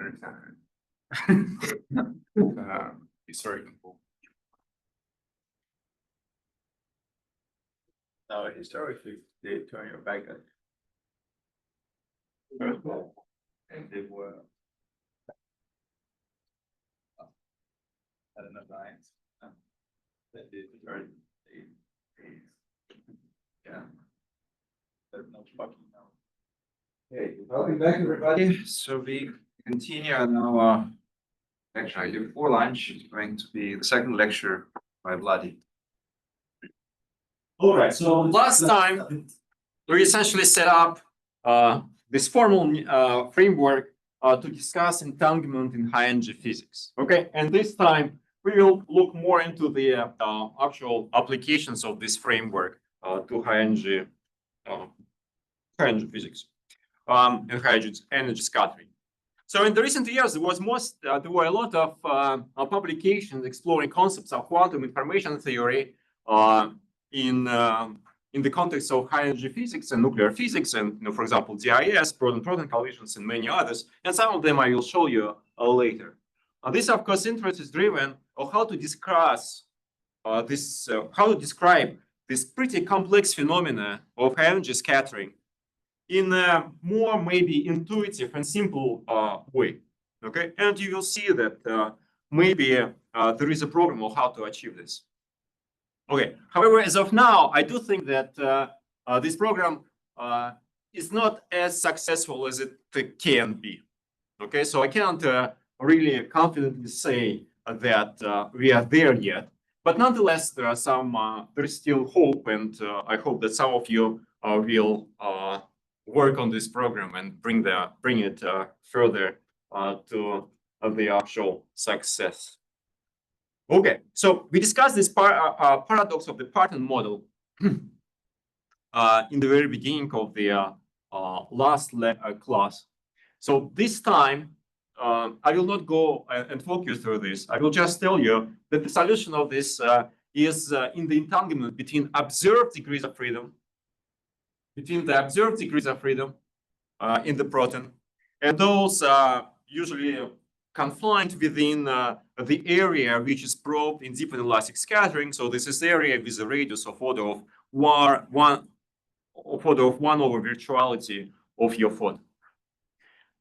understand. Historical. No, historically, they turn your back at and they were at enough lines. That they turn yeah. They're not fucking now. Okay, welcome back everybody. So we continue now. Actually, before lunch is going to be the second lecture by Vladi. All right. So last time we essentially set up this formal framework to discuss entanglement in high energy physics. Okay, and this time we will look more into the actual applications of this framework to high energy physics and high energy scattering. So in the recent years, there were a lot of publications exploring concepts of quantum information theory in the context of high energy physics and nuclear physics, and for example, DIS, proton-proton collisions, and many others. And some of them I will show you later. This, of course, interest is driven on how to discuss how to describe this pretty complex phenomena of high energy scattering in a more maybe intuitive and simple way. Okay, and you will see that maybe there is a program on how to achieve this. Okay, however, as of now, I do think that this program is not as successful as it can be. Okay, so I can't really confidently say that we are there yet, but nonetheless, there is still hope, and I hope that some of you will work on this program and bring it further to the actual success. Okay, so we discussed this paradox of the pattern model in the very beginning of the last class. So this time, I will not go and walk you through this. I will just tell you that the solution of this is in the entanglement between observed degrees of freedom, in the proton, and those are usually confined within the area which is probed in deep inelastic scattering. So this is the area with a radius of order of one over virtuality of your photon.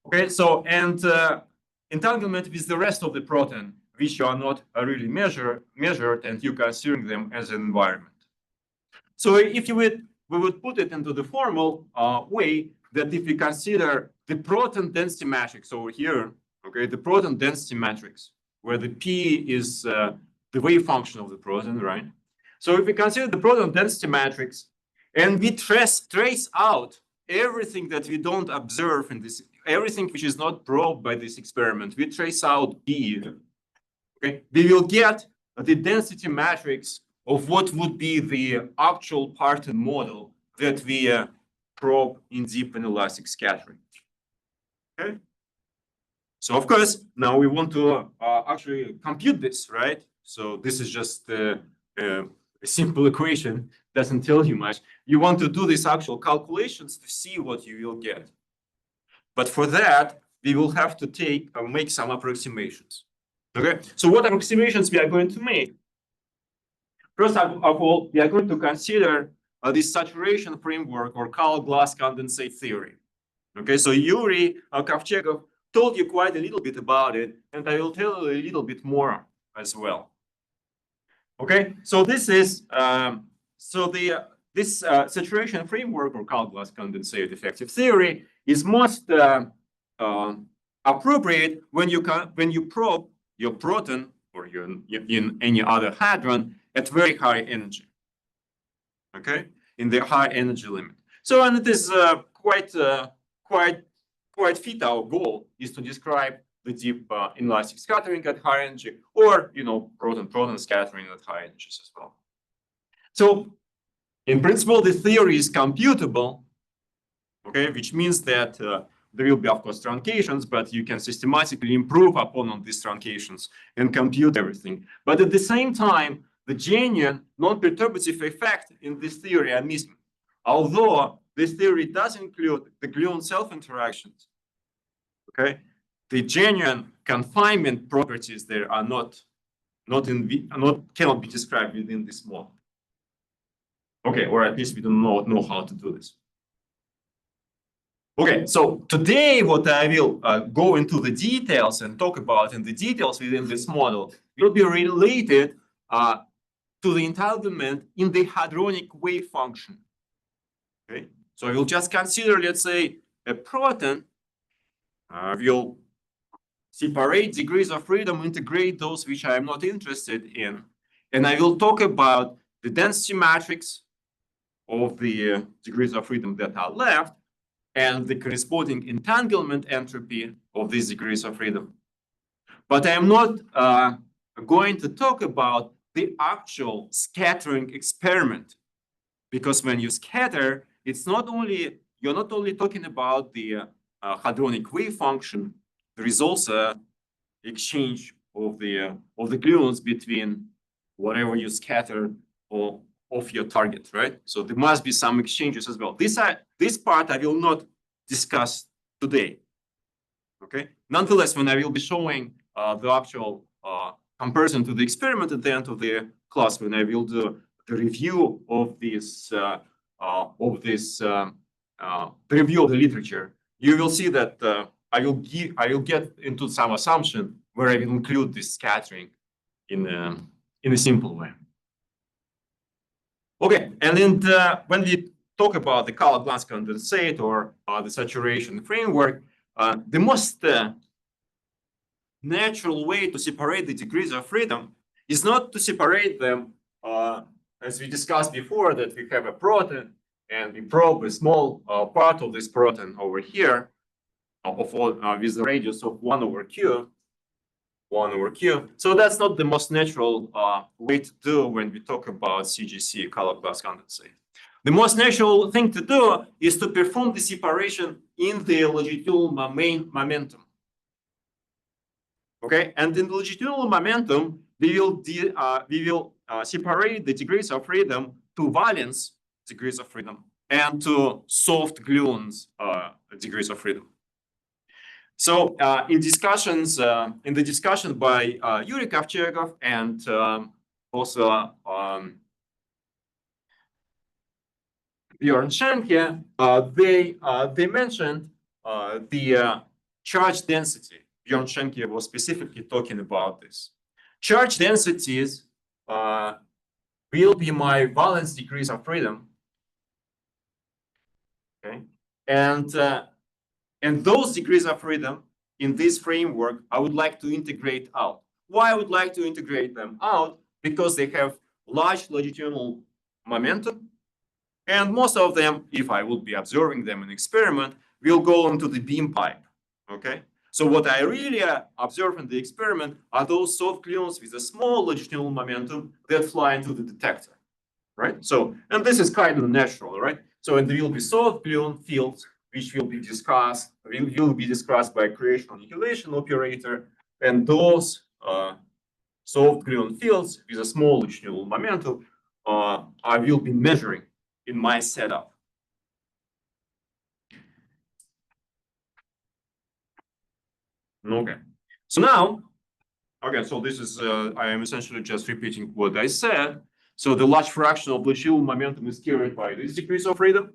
Okay, so and entanglement with the rest of the proton, which you are not really measured, and you considering them as an environment. So if we would put it into the formal way that if we consider the proton density matrix over here, okay, the proton density matrix, where the P is the wave function of the proton, right? So if we consider the proton density matrix and we trace out everything that we don't observe in this, everything which is not probed by this experiment, we trace out P, okay, we will get the density matrix of what would be the actual pattern model that we probe in deep inelastic scattering. Okay. So of course, now we want to actually compute this, right? So this is just a simple equation, doesn't tell you much. You want to do these actual calculations to see what you will get. But for that, we will have to make some approximations. Okay, so what approximations we are going to make? First of all, we are going to consider this saturation framework or Karl glass condensate theory. Okay, so Yuri Kovchegov told you quite a little bit about it, and I will tell you a little bit more as well. Okay, so this is this saturation framework or Karl glass condensate effective theory is most appropriate when you probe your proton or in any other hadron at very high energy. Okay, in the high energy limit. So, and it is quite fit our goal is to describe the deep inelastic scattering at high energy, or proton-proton scattering at high energies as well. So, in principle, the theory is computable. Okay, which means that there will be, of course, truncations, but you can systematically improve upon these truncations and compute everything. But at the same time, the genuine non-perturbative effect in this theory are missing. Although this theory does include the gluon self-interactions, okay, the genuine confinement properties there are cannot be described within this model. Okay, or at least we do not know how to do this. Okay, so today what I will go into the details and talk about in the details within this model will be related to the entanglement in the hadronic wave function. Okay, so I will just consider, let's say, a proton. We'll separate degrees of freedom, integrate those which I am not interested in, and I will talk about the density matrix of the degrees of freedom that are left and the corresponding entanglement entropy of these degrees of freedom. But I am not going to talk about the actual scattering experiment, because when you scatter, you're not only talking about the hadronic wave function. There is also exchange of the gluons between whatever you scatter or of your target, right? So there must be some exchanges as well. This part I will not discuss today. Okay. Nonetheless, when I will be showing the actual comparison to the experiment at the end of the class, when I will do the review of this the review of the literature, you will see that I will get into some assumption where I will include this scattering in a simple way. Okay, and then when we talk about the color glass condensate or the saturation framework, the most natural way to separate the degrees of freedom is not to separate them, as we discussed before, that we have a proton and we probe a small part of this proton over here with the radius of 1 over q. So that's not the most natural way to do when we talk about CGC, color glass condensate. The most natural thing to do is to perform the separation in the longitudinal momentum. Okay, and in the longitudinal momentum, we will separate the degrees of freedom to valence degrees of freedom and to soft gluons degrees of freedom. So in the discussion by Yuri Kovchegov and also Bjorn Schenke, they mentioned the charge density. Bjorn Schenke was specifically talking about this. Charge densities will be my valence degrees of freedom. Okay, and those degrees of freedom in this framework, I would like to integrate out. Why I would like to integrate them out? Because they have large longitudinal momentum. And most of them, if I would be observing them in experiment, will go into the beam pipe. Okay. So what I really observe in the experiment are those soft gluons with a small longitudinal momentum that fly into the detector. Right. So, and this is kind of natural, right? So, and there will be soft gluon fields which will be discussed by creation annihilation operator, and those soft gluon fields with a small longitudinal momentum I will be measuring in my setup. Okay, so now, so this is I am essentially just repeating what I said. So the large fraction of longitudinal momentum is carried by these degrees of freedom.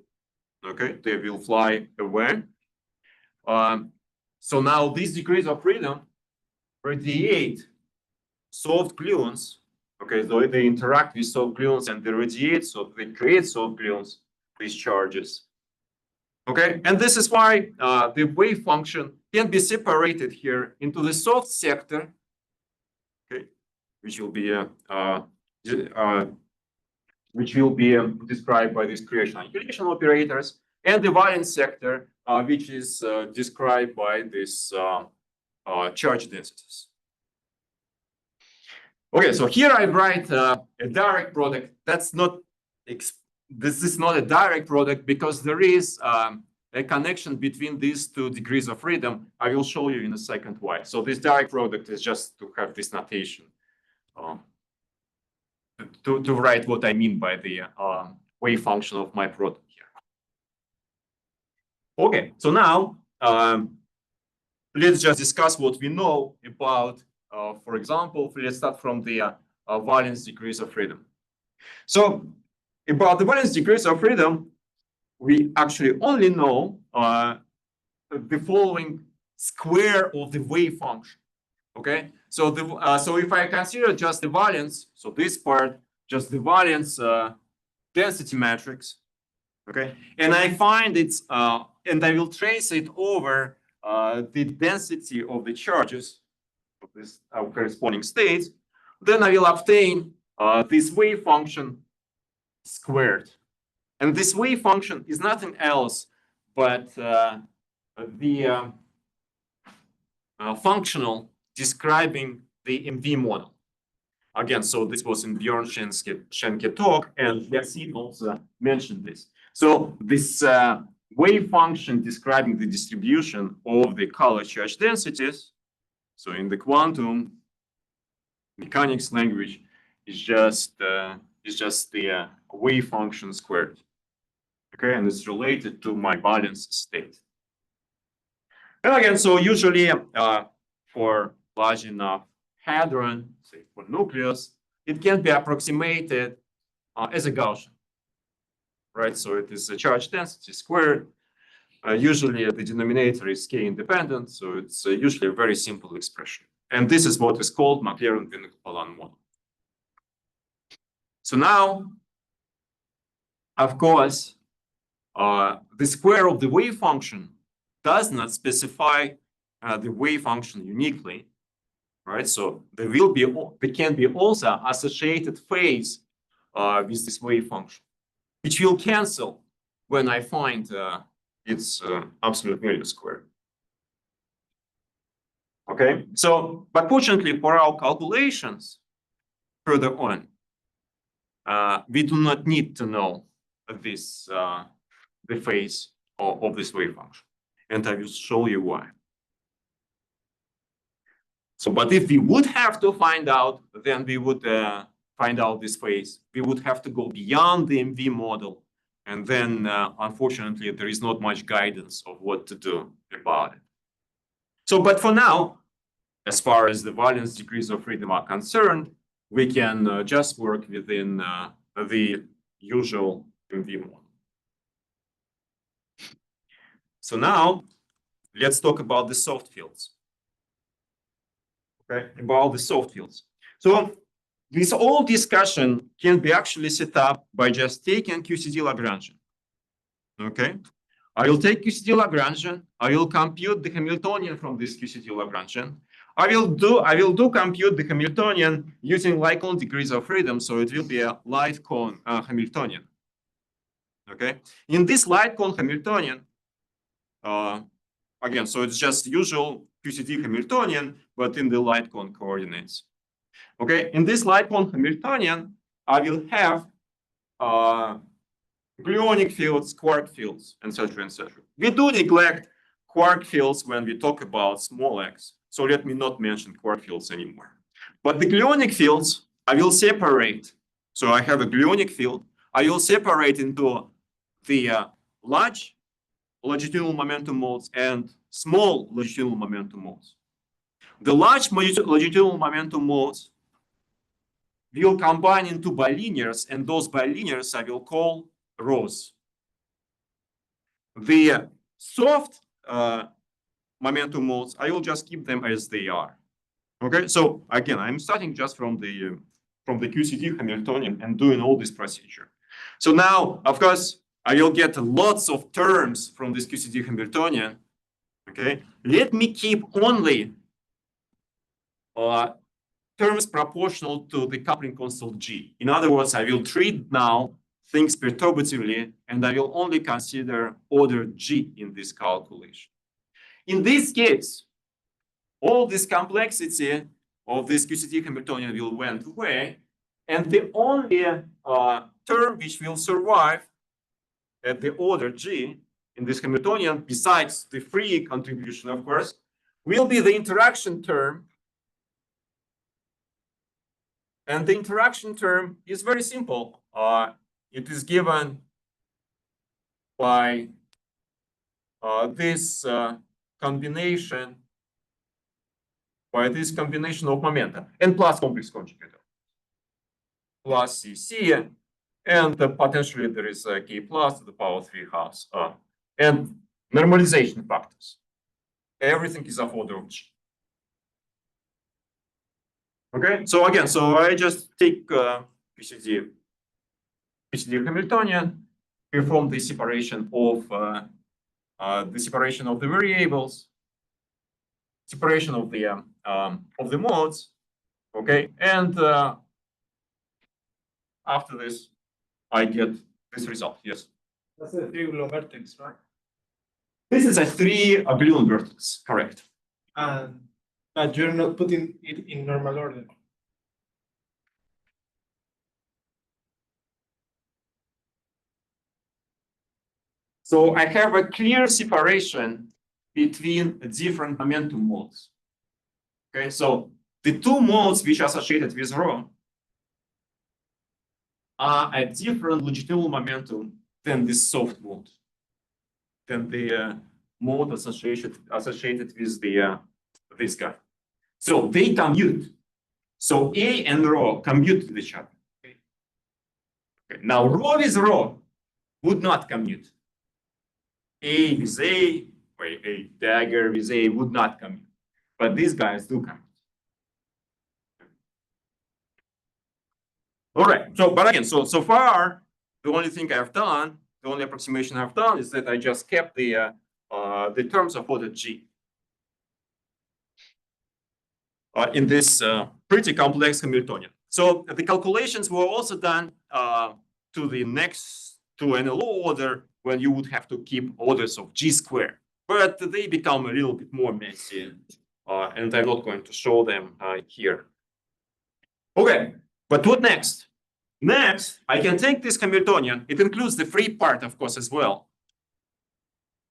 Okay, they will fly away. So now these degrees of freedom radiate soft gluons. Okay, so they interact with soft gluons and they radiate, so they create soft gluons, these charges. Okay, and this is why the wave function can be separated here into the soft sector, okay, which will be described by these creation annihilation operators, and the valence sector, which is described by this charge densities. Okay, so here I write a direct product. This is not a direct product because there is a connection between these two degrees of freedom. I will show you in a second why. So this direct product is just to have this notation to write what I mean by the wave function of my product here. Okay, so now let's just discuss what we know about, for example, let's start from the valence degrees of freedom. So about the valence degrees of freedom, we actually only know the following square of the wave function. Okay, so so if I consider just the valence, so this part, just the valence density matrix, okay, and I find it's and I will trace it over the density of the charges of this corresponding states, then I will obtain this wave function squared. And this wave function is nothing else but the functional describing the MV model. Again, so this was in Bjorn Schenke talk, and Yassin also mentioned this. So this wave function describing the distribution of the color charge densities, so in the quantum mechanics language, is just the wave function squared. Okay, and it's related to my valence state. And again, so usually for large enough hadron, say for nucleus, it can be approximated as a Gaussian, right? So it is a charge density squared. Usually the denominator is k independent, so it's usually a very simple expression. And this is what is called Maclaurin-Winkel-Palan model. So now, of course, the square of the wave function does not specify the wave function uniquely, right? So there can be also associated phase with this wave function, which will cancel when I find its absolute value squared. Okay, so but fortunately for our calculations further on, we do not need to know this the phase of this wave function, and I will show you why. So, but if we would have to find out, then we would find out this phase. We would have to go beyond the MV model, and then unfortunately there is not much guidance of what to do about it. So, but for now, as far as the valence degrees of freedom are concerned, we can just work within the usual MV model. So now let's talk about the soft fields. Okay, about the soft fields. So this whole discussion can be actually set up by just taking QCD Lagrangian. Okay, I will take QCD Lagrangian. I will compute the Hamiltonian from this QCD Lagrangian. I will do compute the Hamiltonian using light cone degrees of freedom. So it will be a light cone Hamiltonian. Okay, in this light cone Hamiltonian, again, so it's just usual QCD Hamiltonian, but in the light cone coordinates. Okay, in this light cone Hamiltonian, I will have gluonic fields, quark fields, etc., etc. We do neglect quark fields when we talk about small x, so let me not mention quark fields anymore. But the gluonic fields, I will separate. So I have a gluonic field. I will separate into the large longitudinal momentum modes and small longitudinal momentum modes. The large longitudinal momentum modes will combine into bilinears, and those bilinears I will call rows. The soft momentum modes, I will just keep them as they are. Okay, so again, I'm starting just from the QCD Hamiltonian and doing all this procedure. So now, of course, I will get lots of terms from this QCD Hamiltonian. Okay, let me keep only terms proportional to the coupling constant G. In other words, I will treat now things perturbatively, and I will only consider order G in this calculation. In this case, all this complexity of this QCD Hamiltonian will went away, and the only term which will survive at the order G in this Hamiltonian, besides the free contribution, of course, will be the interaction term. And the interaction term is very simple. It is given by this combination by this combination of momenta and plus complex conjugate plus CC, and potentially there is a K plus to the power 3 halves and normalization factors. Everything is of order of G. Okay, so again, so I just take PCD Hamiltonian, perform the separation of the variables, separation of the modes. Okay, and after this, I get this result. Yes. That's a three-gluon vertex, right? This is a 3-gluon vertex, correct? But you're not putting it in normal order. So I have a clear separation between different momentum modes. Okay, so the two modes which are associated with rho are at different longitudinal momentum than the soft mode, than the mode associated with this guy. So they commute. So A and rho commute with each other. Okay. Now rho with rho would not commute. A with A, or a dagger with A would not commute. But these guys do commute. All right. So, but again, so far, the only thing I've done, the only approximation I've done is that I just kept the terms of order G in this pretty complex Hamiltonian. So the calculations were also done to NLO order when you would have to keep orders of G squared, but they become a little bit more messy, and I'm not going to show them here. Okay, but what next? Next, I can take this Hamiltonian. It includes the free part, of course, as well,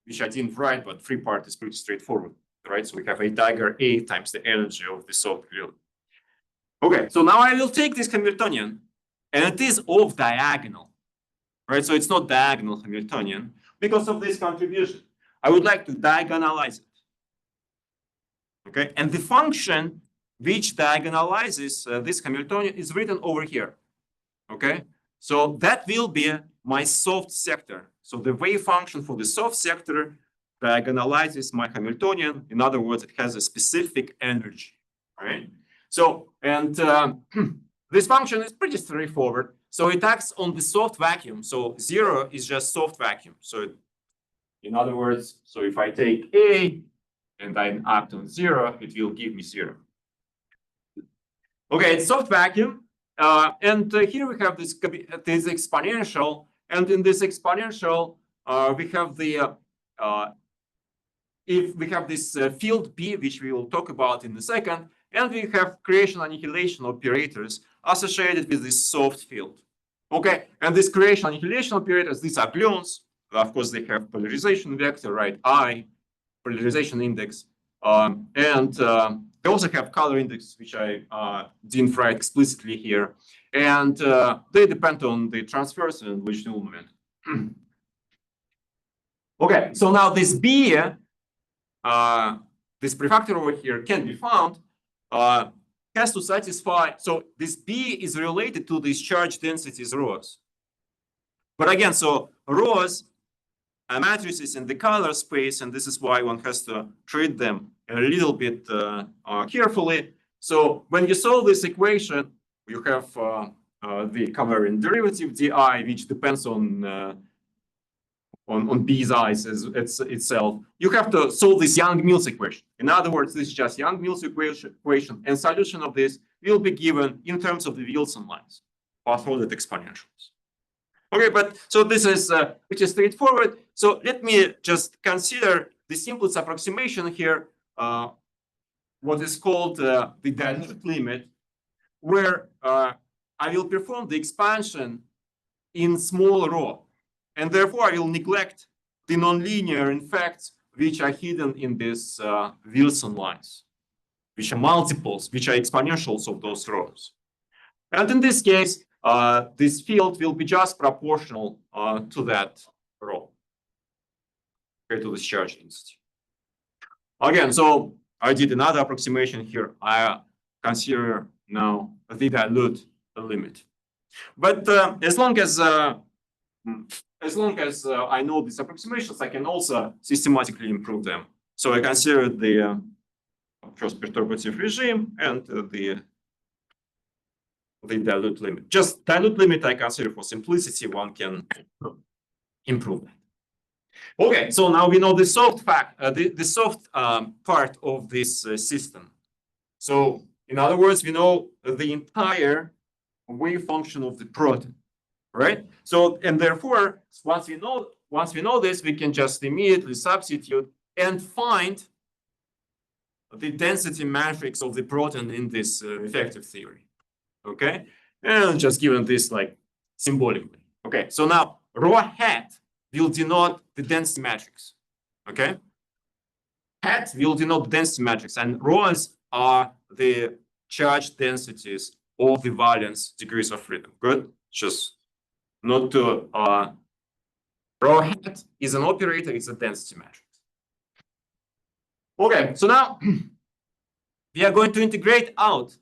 which I didn't write, but free part is pretty straightforward, right? So we have a dagger A times the energy of the soft gluon. Okay, so now I will take this Hamiltonian, and it is off diagonal, right? So it's not diagonal Hamiltonian because of this contribution. I would like to diagonalize it. Okay, and the function which diagonalizes this Hamiltonian is written over here. Okay, so that will be my soft sector. So the wave function for the soft sector diagonalizes my Hamiltonian. In other words, it has a specific energy, right? So, and this function is pretty straightforward. So it acts on the soft vacuum. So 0 is just soft vacuum. So in other words, so if I take A and I act on 0, it will give me 0. Okay, it's soft vacuum. And here we have this exponential. And in this exponential, we have the if we have this field B, which we will talk about in a second, and we have creation annihilation operators associated with this soft field. Okay, and this creation annihilation operators, these are gluons. Of course, they have polarization vector, right? I, polarization index, and they also have color index, which I didn't write explicitly here, and they depend on the transverse and longitudinal moment. Okay, so now this B, this prefactor over here can be found, has to satisfy. So this B is related to these charge densities rhos. But again, so rhos are matrices in the color space, and this is why one has to treat them a little bit carefully. So when you solve this equation, you have the covariant derivative di, which depends on B's eyes itself. You have to solve this Young-Mills equation. In other words, this is just Young-Mills equation, and solution of this will be given in terms of the Wilson lines, path-ordered exponentials. Okay, but so this is pretty straightforward. So let me just consider the simplest approximation here, what is called the dynamic limit, where I will perform the expansion in small rho. And therefore, I will neglect the nonlinear effects which are hidden in these Wilson lines, which are multiples, which are exponentials of those rhos. And in this case, this field will be just proportional to that rho, okay, to this charge density. Again, so I did another approximation here. I consider now the dilute limit. But as long as I know these approximations, I can also systematically improve them. So I consider the first perturbative regime and the dilute limit. Just dilute limit I consider for simplicity, one can improve that. Okay, so now we know the soft part of this system. So in other words, we know the entire wave function of the proton, right? So and therefore, once we know this, we can just immediately substitute and find the density matrix of the proton in this effective theory. Okay, and just given this like symbolically. Okay, so now rho hat will denote the density matrix. Okay, hat will denote the density matrix, and rho's are the charge densities of the valence degrees of freedom. Good, just not to rho hat is an operator, it's a density matrix. Okay, so now we are going to integrate out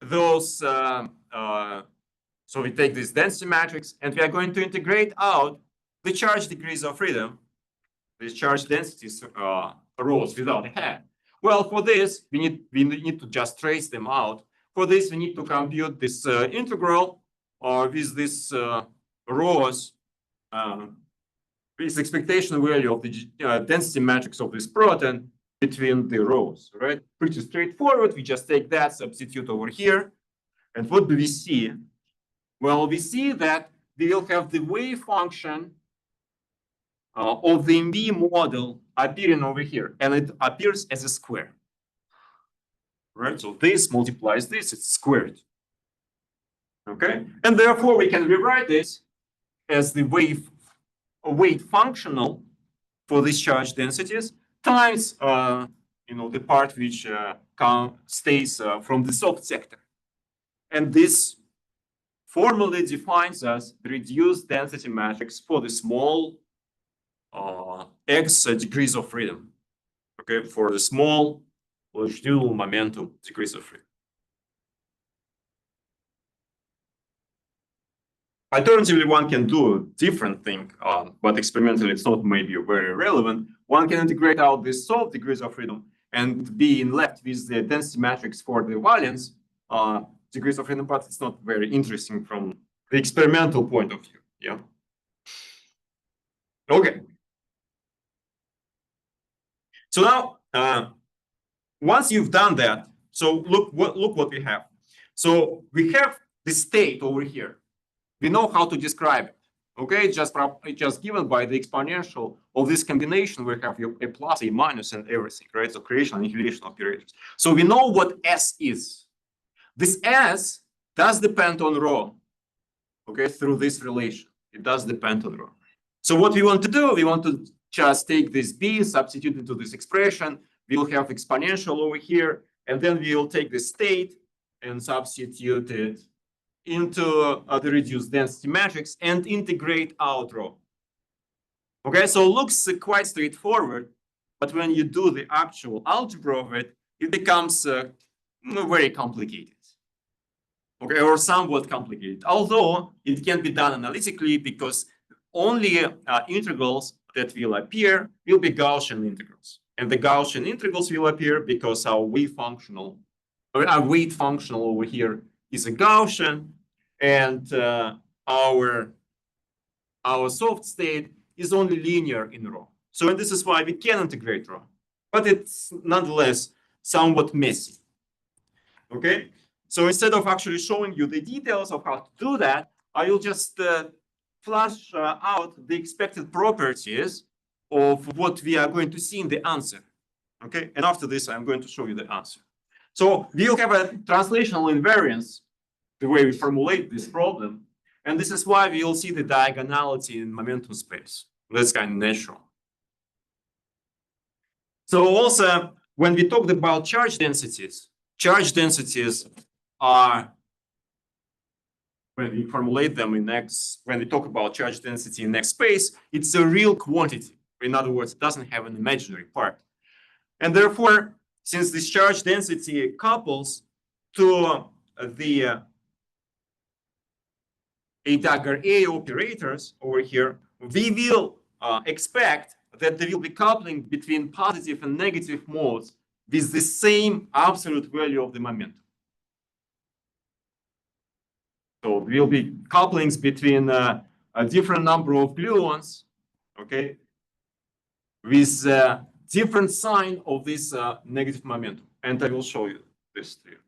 those. So we take this density matrix and we are going to integrate out the charge degrees of freedom, these charge densities rows without a hat. Well, for this, we need to just trace them out. For this, we need to compute this integral with this rows, this expectation value of the density matrix of this proton between the rows, right? Pretty straightforward. We just take that, substitute over here. And what do we see? Well, we see that we will have the wave function of the MB model appearing over here, and it appears as a square, right? So this multiplies this, it's squared, okay? And therefore, we can rewrite this as the weight functional for these charge densities times, the part which stays from the soft sector. And this formally defines as the reduced density matrix for the small x degrees of freedom, okay, for the small longitudinal momentum degrees of freedom. Alternatively, one can do a different thing, but experimentally it's not maybe very relevant. One can integrate out the soft degrees of freedom and be left with the density matrix for the valence degrees of freedom, but it's not very interesting from the experimental point of view. Yeah. Okay. So now, once you've done that, so look what we have. So we have the state over here. We know how to describe it. Okay, it's just given by the exponential of this combination. We have a plus, a minus, and everything, right? So creation and annihilation operators. So we know what S is. This S does depend on rho. Okay, through this relation, it does depend on rho. So what we want to do, we want to just take this B, substitute into this expression. We'll have exponential over here, and then we'll take the state and substitute it into the reduced density matrix and integrate out rho. Okay, so it looks quite straightforward, but when you do the actual algebra of it, it becomes very complicated. Okay, or somewhat complicated, although it can be done analytically because only integrals that will appear will be Gaussian integrals. And the Gaussian integrals will appear because our weight functional over here is a Gaussian, and our soft state is only linear in rho. So this is why we can integrate rho, but it's nonetheless somewhat messy. Okay, so instead of actually showing you the details of how to do that, I will just flash out the expected properties of what we are going to see in the answer. Okay, and after this, I'm going to show you the answer. So we'll have a translational invariance, the way we formulate this problem. And this is why we'll see the diagonality in momentum space. That's kind of natural. So also, when we talked about charge densities are, when we formulate them in X, when we talk about charge density in X space, it's a real quantity. In other words, it doesn't have an imaginary part. And therefore, since this charge density couples to the a dagger A operators over here, we will expect that there will be coupling between positive and negative modes with the same absolute value of the momentum. So there will be couplings between a different number of gluons, okay, with a different sign of this negative momentum. And I will show you this to you.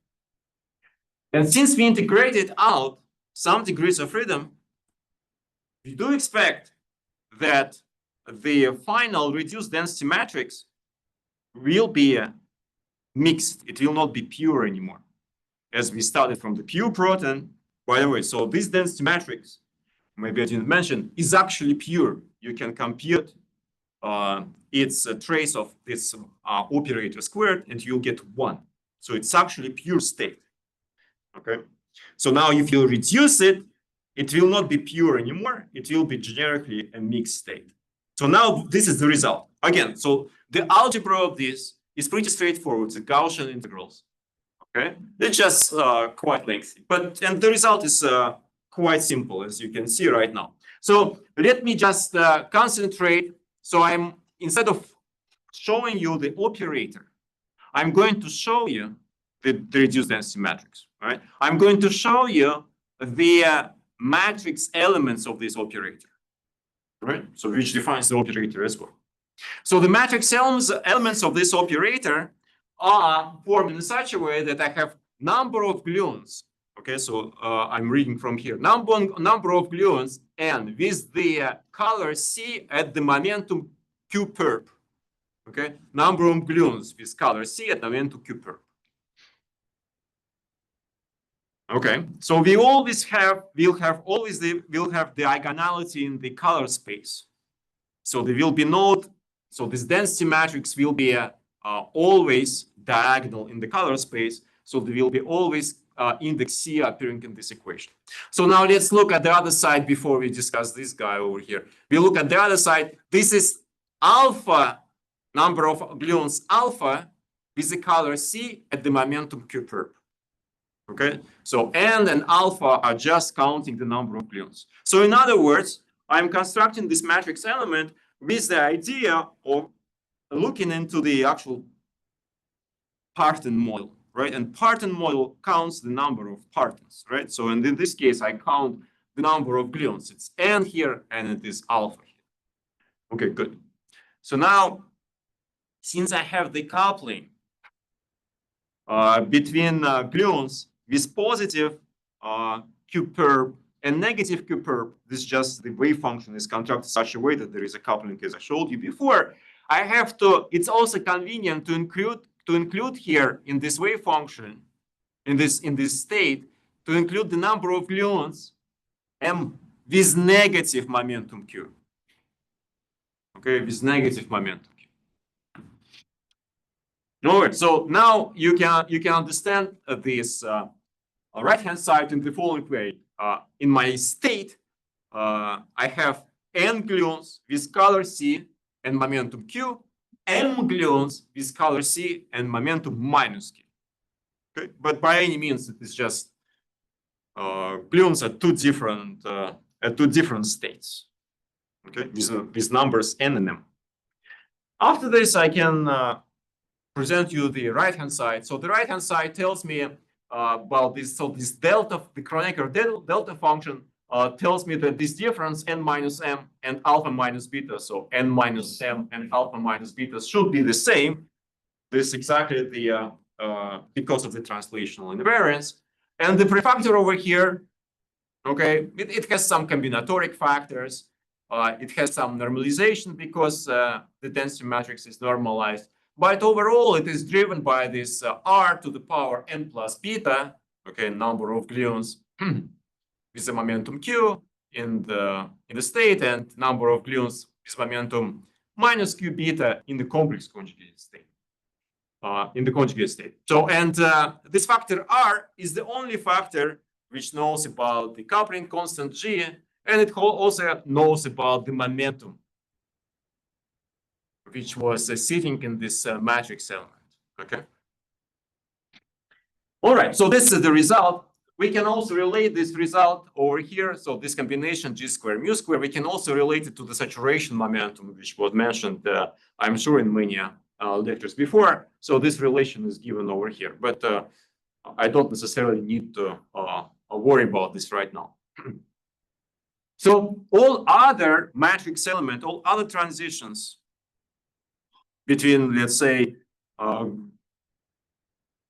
And since we integrated out some degrees of freedom, we do expect that the final reduced density matrix will be mixed. It will not be pure anymore, as we started from the pure proton. By the way, so this density matrix, maybe I didn't mention, is actually pure. You can compute its trace of this operator squared, and you'll get 1. So it's actually pure state. Okay. So now if you reduce it, it will not be pure anymore. It will be generically a mixed state. So now this is the result. Again, so the algebra of this is pretty straightforward. The Gaussian integrals. Okay, it's just quite lengthy, and the result is quite simple, as you can see right now. So let me just concentrate. So I'm, instead of showing you the operator, I'm going to show you the reduced density matrix. Right? I'm going to show you the matrix elements of this operator. Right? So which defines the operator as well. So the matrix elements of this operator are formed in such a way that I have number of gluons. Okay, so I'm reading from here. Number of gluons and with the color C at the momentum Q perp. Okay, number of gluons with color C at the momentum Q perp. Okay, so we always have we'll have diagonality in the color space. So there will be node. So this density matrix will be always diagonal in the color space. So there will be always index C appearing in this equation. So now let's look at the other side before we discuss this guy over here. We look at the other side. This is alpha, number of gluons alpha with the color C at the momentum Q perp. Okay, so N and alpha are just counting the number of gluons. So in other words, I'm constructing this matrix element with the idea of looking into the actual parton model, right? And parton model counts the number of partons, right? So in this case, I count the number of gluons. It's N here, and it is alpha here. Okay, good. So now, since I have the coupling between gluons with positive Q perp and negative Q perp, this is just the wave function is constructed such a way that there is a coupling, as I showed you before. I have to, it's also convenient to include here in this wave function, in this state, to include the number of gluons M with negative momentum Q. Okay, with negative momentum Q. All right, so now you can understand this right-hand side in the following way. In my state, I have N gluons with color C and momentum Q, M gluons with color C and momentum minus Q. Okay, but by any means, it is just gluons at two different states. Okay, with numbers N and M. After this, I can present you the right-hand side. So the right-hand side tells me about this. So this delta, the Kronecker delta function, tells me that this difference N minus M and alpha minus beta, so N minus M and alpha minus beta should be the same. This is exactly the because of the translational invariance. And the prefactor over here, okay, it has some combinatoric factors. It has some normalization because the density matrix is normalized. But overall, it is driven by this R to the power N plus beta, okay, number of gluons with the momentum Q in the state, and number of gluons with momentum minus Q beta in the complex conjugated state. So, and this factor R is the only factor which knows about the coupling constant G, and it also knows about the momentum, which was sitting in this matrix element. Okay. All right, so this is the result. We can also relate this result over here. So this combination G square mu square, we can also relate it to the saturation momentum, which was mentioned, I'm sure, in many lectures before. So this relation is given over here, but I don't necessarily need to worry about this right now. So all other matrix element, all other transitions between, let's say,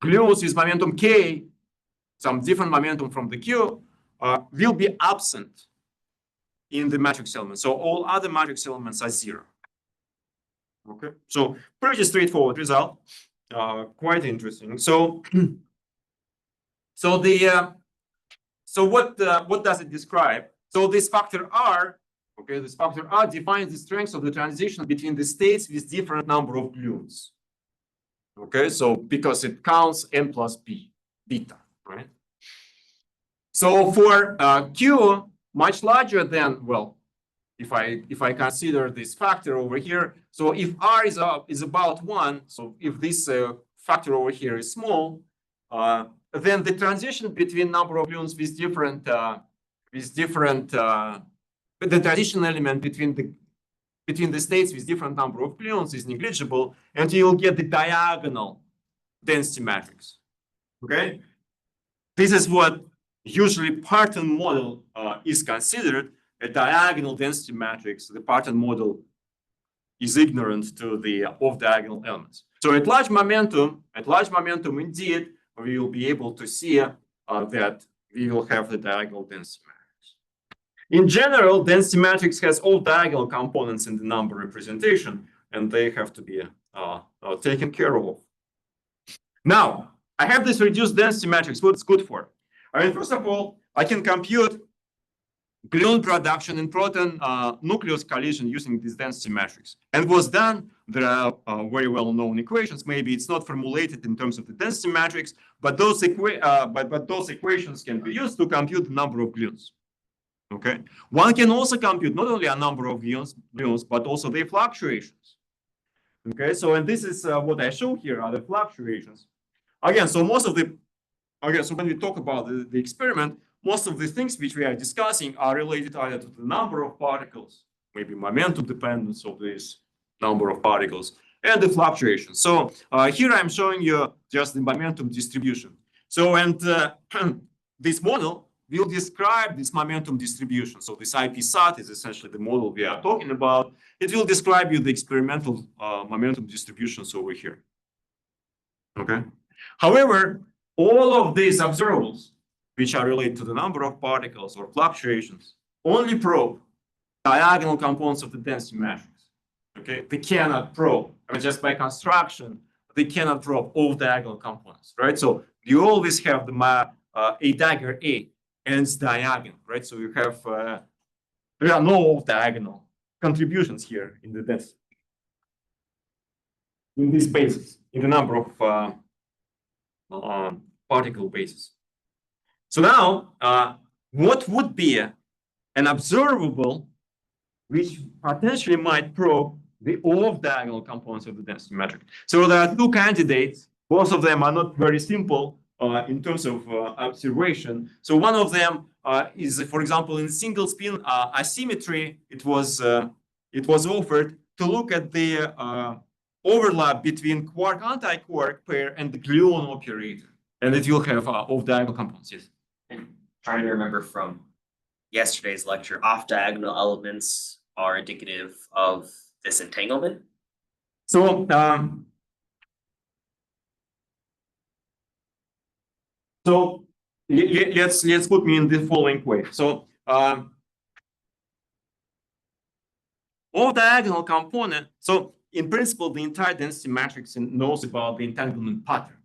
gluons with momentum K, some different momentum from the Q, will be absent in the matrix element. So all other matrix elements are zero. Okay, so pretty straightforward result, quite interesting. So, what does it describe? So this factor R, okay, this factor R defines the strength of the transition between the states with different number of gluons. Okay, so because it counts n plus b, beta, right? So for Q much larger than, well, if I consider this factor over here, so if R is about 1, so if this factor over here is small, then the transition between number of gluons with different the transition element between the states with different number of gluons is negligible, and you'll get the diagonal density matrix. Okay, this is what usually Parton model is considered a diagonal density matrix. The Parton model is ignorant to the off-diagonal elements. So at large momentum, indeed, we will be able to see that we will have the diagonal density matrix. In general, density matrix has all diagonal components in the number representation, and they have to be taken care of. Now, I have this reduced density matrix. What's good for? I mean, first of all, I can compute gluon production in proton nucleus collision using this density matrix. And was done. There are very well-known equations. Maybe it's not formulated in terms of the density matrix, but those equations can be used to compute the number of gluons. Okay. One can also compute not only a number of gluons, but also their fluctuations. Okay. So, and this is what I show here are the fluctuations. Again, so most of the so when we talk about the experiment, most of the things which we are discussing are related either to the number of particles, maybe momentum dependence of this number of particles, and the fluctuations. So here I'm showing you just the momentum distribution. So, and this model will describe this momentum distribution. So this IPSAT is essentially the model we are talking about. It will describe you the experimental momentum distributions over here. Okay. However, all of these observables, which are related to the number of particles or fluctuations, only probe diagonal components of the density matrix. Okay, they cannot probe, I mean, just by construction, they cannot probe all diagonal components, right? So you always have the a dagger A, and it's diagonal, right? So you have there are no diagonal contributions here in the density, in this basis, in the number of particle basis. So now, what would be an observable which potentially might probe the off-diagonal components of the density matrix? So there are two candidates. Both of them are not very simple in terms of observation. So one of them is, for example, in single spin asymmetry. It was offered to look at the overlap between quark-antiquark pair and the gluon operator, and it will have off-diagonal components. Yes. I'm trying to remember from yesterday's lecture, off-diagonal elements are indicative of this entanglement. So, let's put me in the following way. So, off-diagonal component. So, in principle, the entire density matrix knows about the entanglement pattern.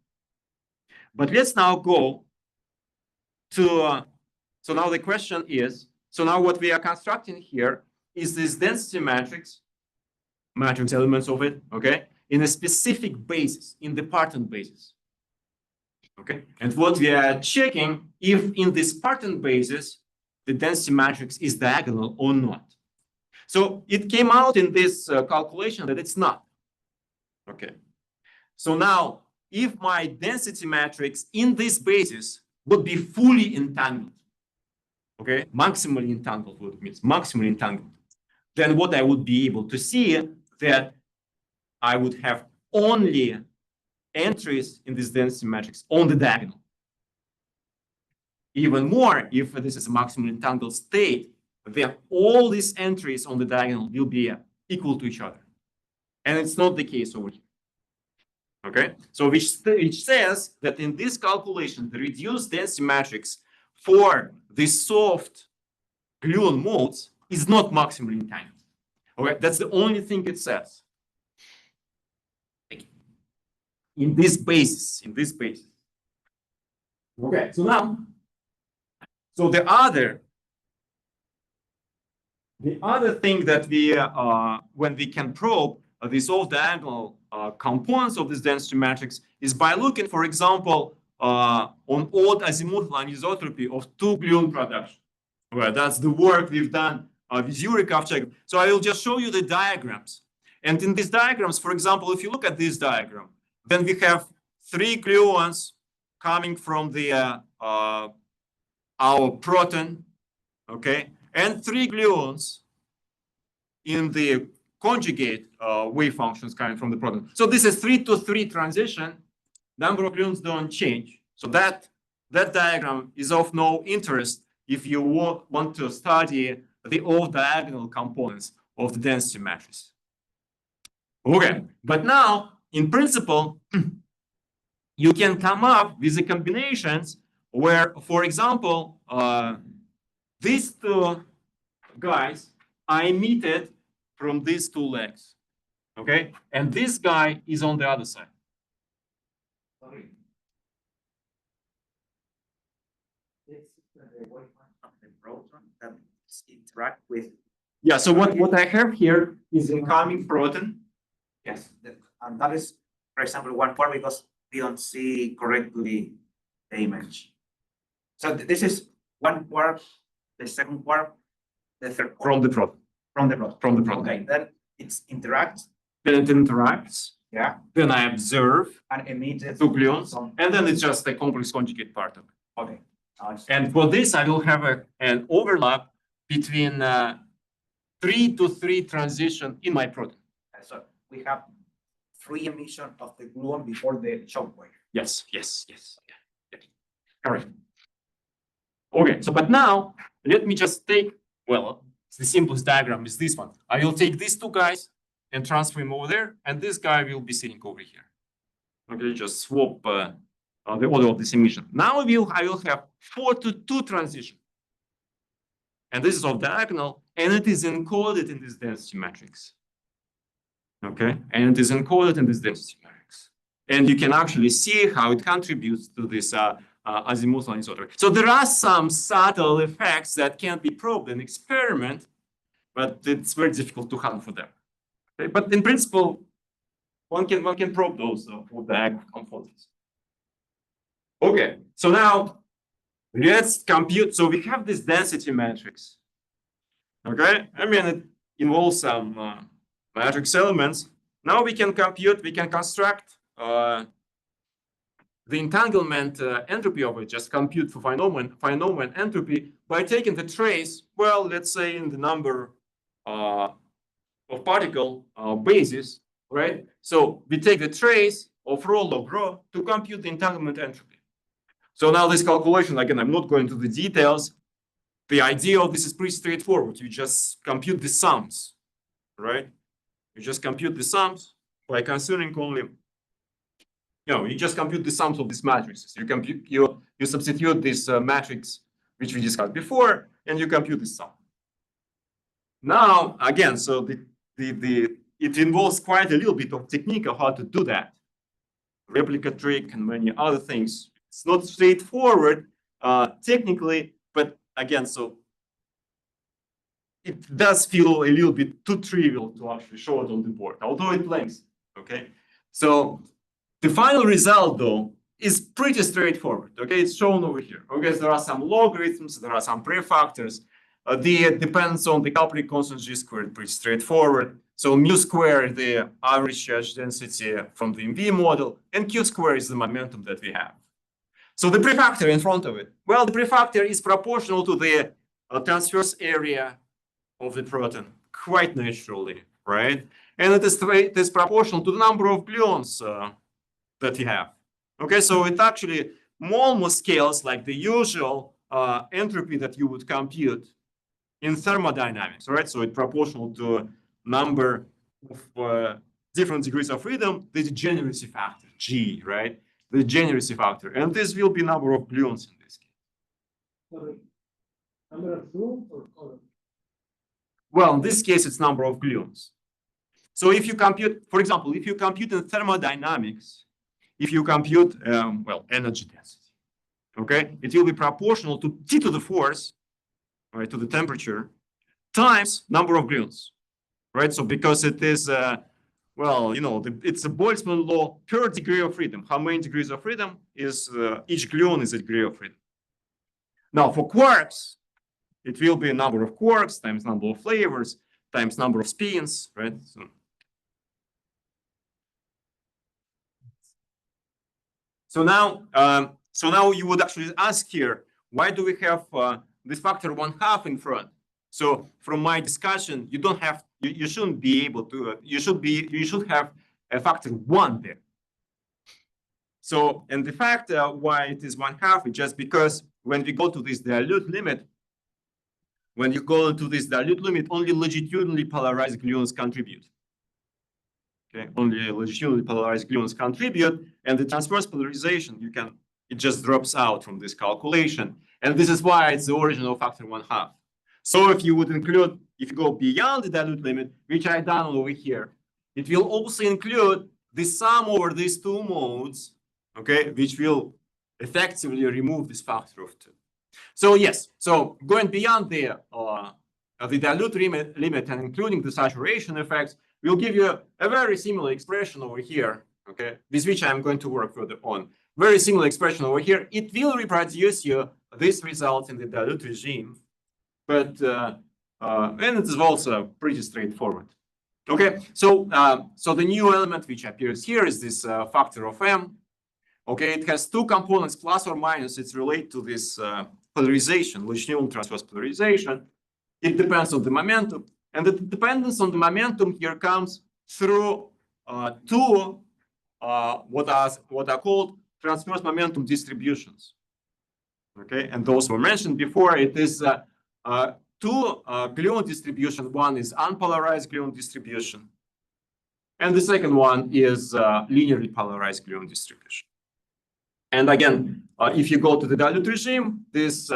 But let's now go to, so now the question is, so now what we are constructing here is this density matrix elements of it, okay, in a specific basis, in the Parton basis. Okay, and what we are checking if in this Parton basis, the density matrix is diagonal or not. So it came out in this calculation that it's not. Okay. So now if my density matrix in this basis would be fully entangled. Okay, maximally entangled, what it means, maximally entangled. Then what I would be able to see that I would have only entries in this density matrix on the diagonal. Even more, if this is a maximally entangled state, then all these entries on the diagonal will be equal to each other. And it's not the case over here. Okay, so which says that in this calculation, the reduced density matrix for the soft gluon modes is not maximally entangled. Okay, that's the only thing it says. In this basis, Okay, so now, so the other thing that we, when we can probe these off-diagonal components of this density matrix is by looking, for example, on odd azimuthal anisotropy of two gluon production. Well, that's the work we've done with Yurikov. So I will just show you the diagrams. And in these diagrams, for example, if you look at this diagram, then we have three gluons coming from the our proton, okay, and three gluons in the conjugate wave functions coming from the proton. So this is 3-to-3 transition. Number of gluons don't change. So that diagram is of no interest if you want to study the off-diagonal components of the density matrix. Okay, but now, in principle, you can come up with the combinations where, for example, these two guys are emitted from these two legs, okay? And this guy is on the other side. Sorry. Interact with. Yeah, so what I have here is incoming proton. Yes, and that is, for example, one part because we don't see correctly the image. So this is one part, the second part, the third part. From the proton. From the proton. From the proton. Okay, then it interacts. Then it interacts. Yeah. Then I observe and emits two gluons, and then it's just a complex conjugate part of it. Okay. And for this, I will have an overlap between 3-to-3 transition in my proton. So we have free emission of the gluon before the shock wave. Yes. Correct. Okay, so but now let me just take, well, the simplest diagram is this one. I will take these two guys and transfer him over there, and this guy will be sitting over here. Okay, just swap the order of this emission. Now I will have 4-to-2 transition. And this is off diagonal, and it is encoded in this density matrix. Okay, and it is encoded in this density matrix. And you can actually see how it contributes to this azimuthal anisotropy. So there are some subtle effects that can be probed in experiment, but it's very difficult to hunt for them. Okay? But in principle, one can probe those with the components. Okay, so now let's compute. So we have this density matrix. Okay, I mean it involves some matrix elements. Now we can compute. We can construct the entanglement entropy of it. Just compute for Feynman entropy by taking the trace. Well, let's say in the number of particle basis, right? So we take the trace of rho log rho to compute the entanglement entropy. So now this calculation, again, I'm not going to the details. The idea of this is pretty straightforward. You just compute the sums, right? You just compute the sums by considering only, you just compute the sums of these matrices. You substitute this matrix, which we discussed before, and you compute the sum. Now, again, so it involves quite a little bit of technique of how to do that. Replica trick and many other things. It's not straightforward technically, but again, so it does feel a little bit too trivial to actually show it on the board, although it blanks, okay? So the final result, though, is pretty straightforward, okay? It's shown over here, okay? There are some logarithms, there are some prefactors. the depends on the coupling constant G squared, pretty straightforward. So mu square, the average charge density from the MV model, and Q square is the momentum that we have. So the prefactor in front of it, well, the prefactor is proportional to the transverse area of the proton, quite naturally, right? And it is proportional to the number of gluons that you have. Okay, so it actually almost scales like the usual entropy that you would compute in thermodynamics, right? So it's proportional to number of different degrees of freedom, the degeneracy factor, G, right? The degeneracy factor. And this will be number of gluons in this case. Number of gluons or column? Well, in this case, it's number of gluons. So if you compute, for example, if you compute in thermodynamics, if you compute, well, energy density, okay, it will be proportional to T to the fourth, right, to the temperature, times number of gluons, right? So because it is, well, you know, it's a Boltzmann law per degree of freedom. How many degrees of freedom is each gluon is a degree of freedom. Now for quarks, it will be a number of quarks times number of flavors times number of spins, right? So now you would actually ask here, why do we have this factor 1/2 in front? So from my discussion, you don't have, you shouldn't be able to, you should have a factor 1 there. So, and the fact why it is 1/2 is just because when we go to this dilute limit, only longitudinally polarized gluons contribute. Okay, only longitudinally polarized gluons contribute, and the transverse polarization, it just drops out from this calculation. And this is why it's the original factor 1/2. So if you would include, if you go beyond the dilute limit, which I done over here, it will also include the sum over these two modes, okay, which will effectively remove this factor of 2. So yes, so going beyond the dilute limit and including the saturation effects, will give you a very similar expression over here, okay, with which I'm going to work further on. Very similar expression over here. It will reproduce you this result in the dilute regime, but and it is also pretty straightforward. Okay, so so the new element which appears here is this factor of m. Okay, it has two components, plus or minus. It's related to this polarization, longitudinal transverse polarization. It depends on the momentum, and the dependence on the momentum here comes through two what are called transverse momentum distributions. Okay, and those were mentioned before. It is two gluon distribution. One is unpolarized gluon distribution, and the second one is linearly polarized gluon distribution. And again, if you go to the dilute regime, this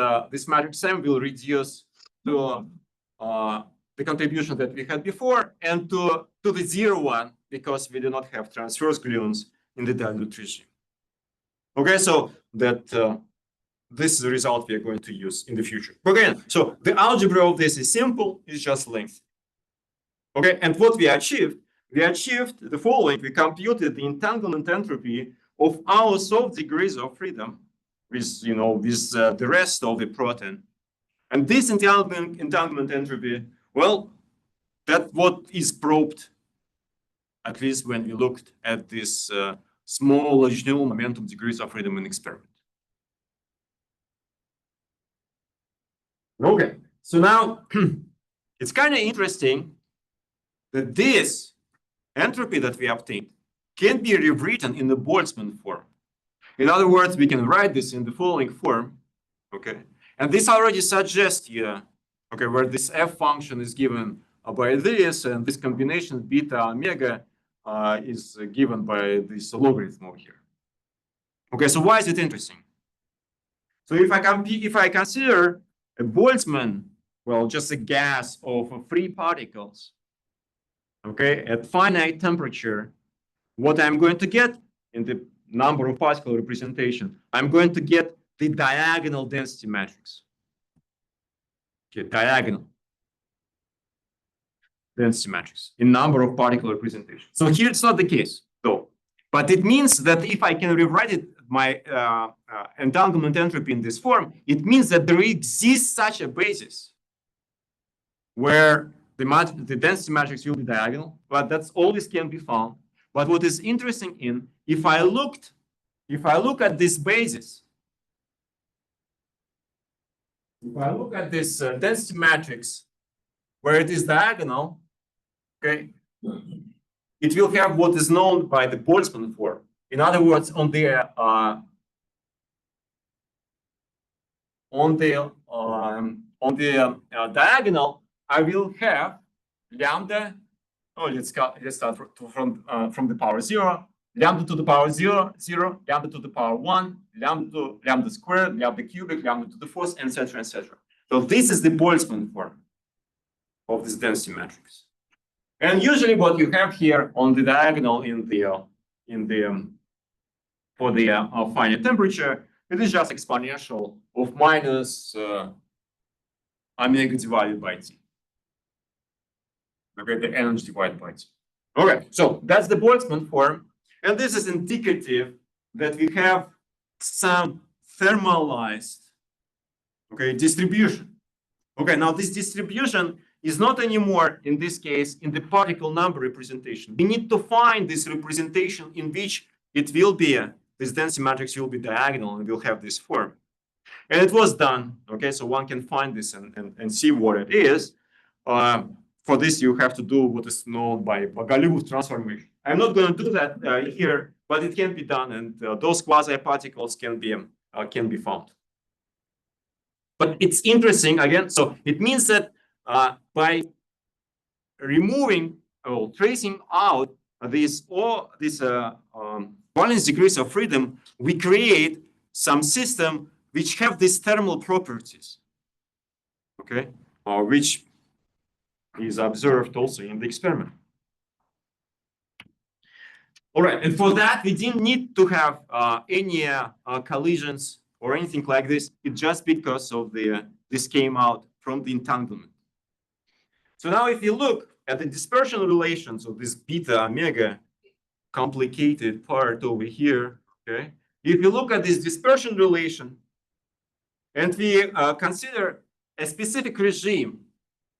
matrix M will reduce to the contribution that we had before, and to the 0 one, because we do not have transverse gluons in the dilute regime. Okay, so that this is the result we are going to use in the future. Again, so the algebra of this is simple, it's just length. Okay, and what we achieved the following. We computed the entanglement entropy of our soft degrees of freedom with, you know, with the rest of the proton. And this entanglement entropy, well, that's what is probed, at least when we looked at this small longitudinal momentum degrees of freedom in experiment. Okay, so now it's kind of interesting that this entropy that we obtained can be rewritten in the Boltzmann form. In other words, we can write this in the following form, okay? And this already suggests here, okay, where this f function is given by this, and this combination beta omega is given by this logarithm over here. Okay, so why is it interesting? So if I consider a Boltzmann, well, just a gas of free particles, okay, at finite temperature, what I'm going to get in the number of particle representation, I'm going to get the diagonal density matrix. Okay, diagonal density matrix in number of particle representation. So here it's not the case, though. But it means that if I can rewrite it, my entanglement entropy in this form, it means that there exists such a basis. where the density matrix will be diagonal, but that's always can be found. But what is interesting in, if I look at this basis, if I look at this density matrix where it is diagonal, okay, it will have what is known by the Boltzmann form. In other words, on the diagonal, I will have lambda. Oh, let's start from the power 0, lambda to the power 0, lambda to the power 1, lambda squared, lambda cubic, lambda to the fourth, etc., etc. So this is the Boltzmann form of this density matrix. And usually, what you have here on the diagonal for the finite temperature, it is just exponential of minus omega divided by t. Okay, the energy divided by t. Okay, so that's the Boltzmann form, and this is indicative that we have some thermalized, okay, distribution. Okay, now this distribution is not anymore, in this case, in the particle number representation. We need to find this representation in which it will be, this density matrix will be diagonal and will have this form. And it was done, okay? So one can find this and see what it is. For this, you have to do what is known by Bogoliubov transformation. I'm not going to do that here, but it can be done, and those quasi-particles can be found. But it's interesting, again, so it means that by removing or tracing out these valence degrees of freedom, we create some system which have these thermal properties, okay, which is observed also in the experiment. All right, and for that we didn't need to have any collisions or anything like this. It's just because of this came out from the entanglement. So now if you look at the dispersion relations of this beta omega complicated part over here, okay, if you look at this dispersion relation and we consider a specific regime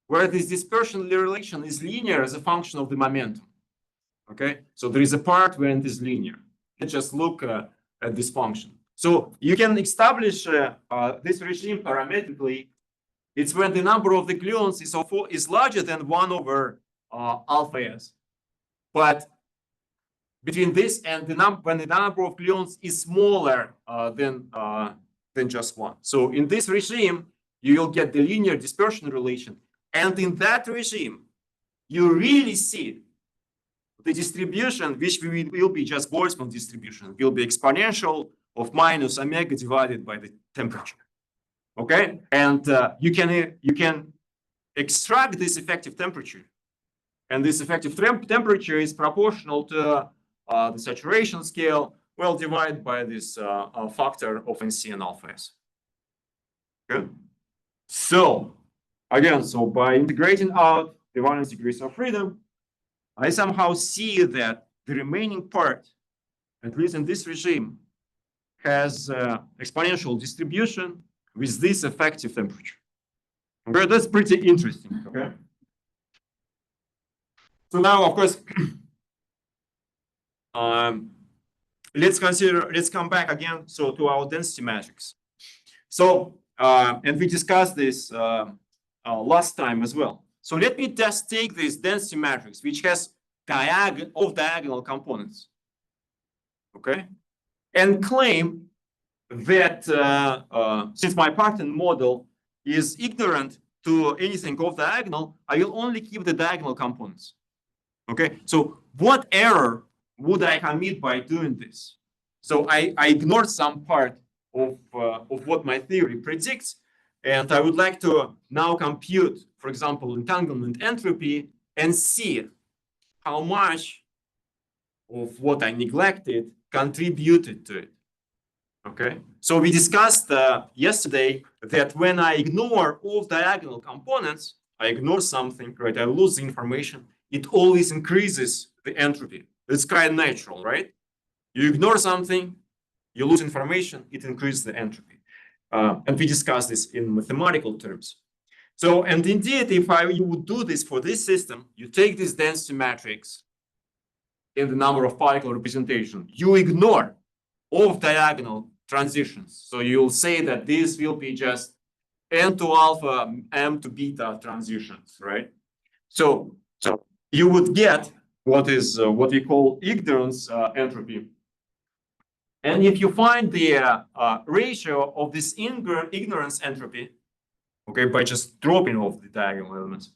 where this dispersion relation is linear as a function of the momentum, okay, so there is a part when it is linear. Let's just look at this function. So you can establish this regime parametrically. It's when the number of the gluons is larger than 1 over alpha s. But between this and when the number of gluons is smaller than just 1. So in this regime, you will get the linear dispersion relation. And in that regime, you really see the distribution, which will be just Boltzmann distribution, will be exponential of minus omega divided by the temperature. Okay, and you can extract this effective temperature, and this effective temperature is proportional to the saturation scale, well, divided by this factor of NC and alpha s. Okay, so again, so by integrating out the valence degrees of freedom, I somehow see that the remaining part, at least in this regime, has exponential distribution with this effective temperature. Okay, that's pretty interesting. Okay. So now, of course, let's come back again. So to our density matrix. So and we discussed this last time as well. So let me just take this density matrix, which has diagonal components. Okay, and claim that since my Parton model is ignorant to anything off diagonal, I will only keep the diagonal components. Okay, so what error would I commit by doing this? So I ignored some part of what my theory predicts, and I would like to now compute, for example, entanglement entropy and see how much of what I neglected contributed to it. Okay, so we discussed yesterday that when I ignore all diagonal components, I ignore something, right? I lose the information. It always increases the entropy. It's kind of natural, right? You ignore something, you lose information, it increases the entropy. And we discussed this in mathematical terms. So, and indeed, if you would do this for this system, you take this density matrix in the number of particle representation, you ignore off-diagonal transitions. So you'll say that this will be just n to alpha, m to beta transitions, right? So you would get what is what we call ignorance entropy. And if you find the ratio of this ignorance entropy, okay, by just dropping off the diagonal elements,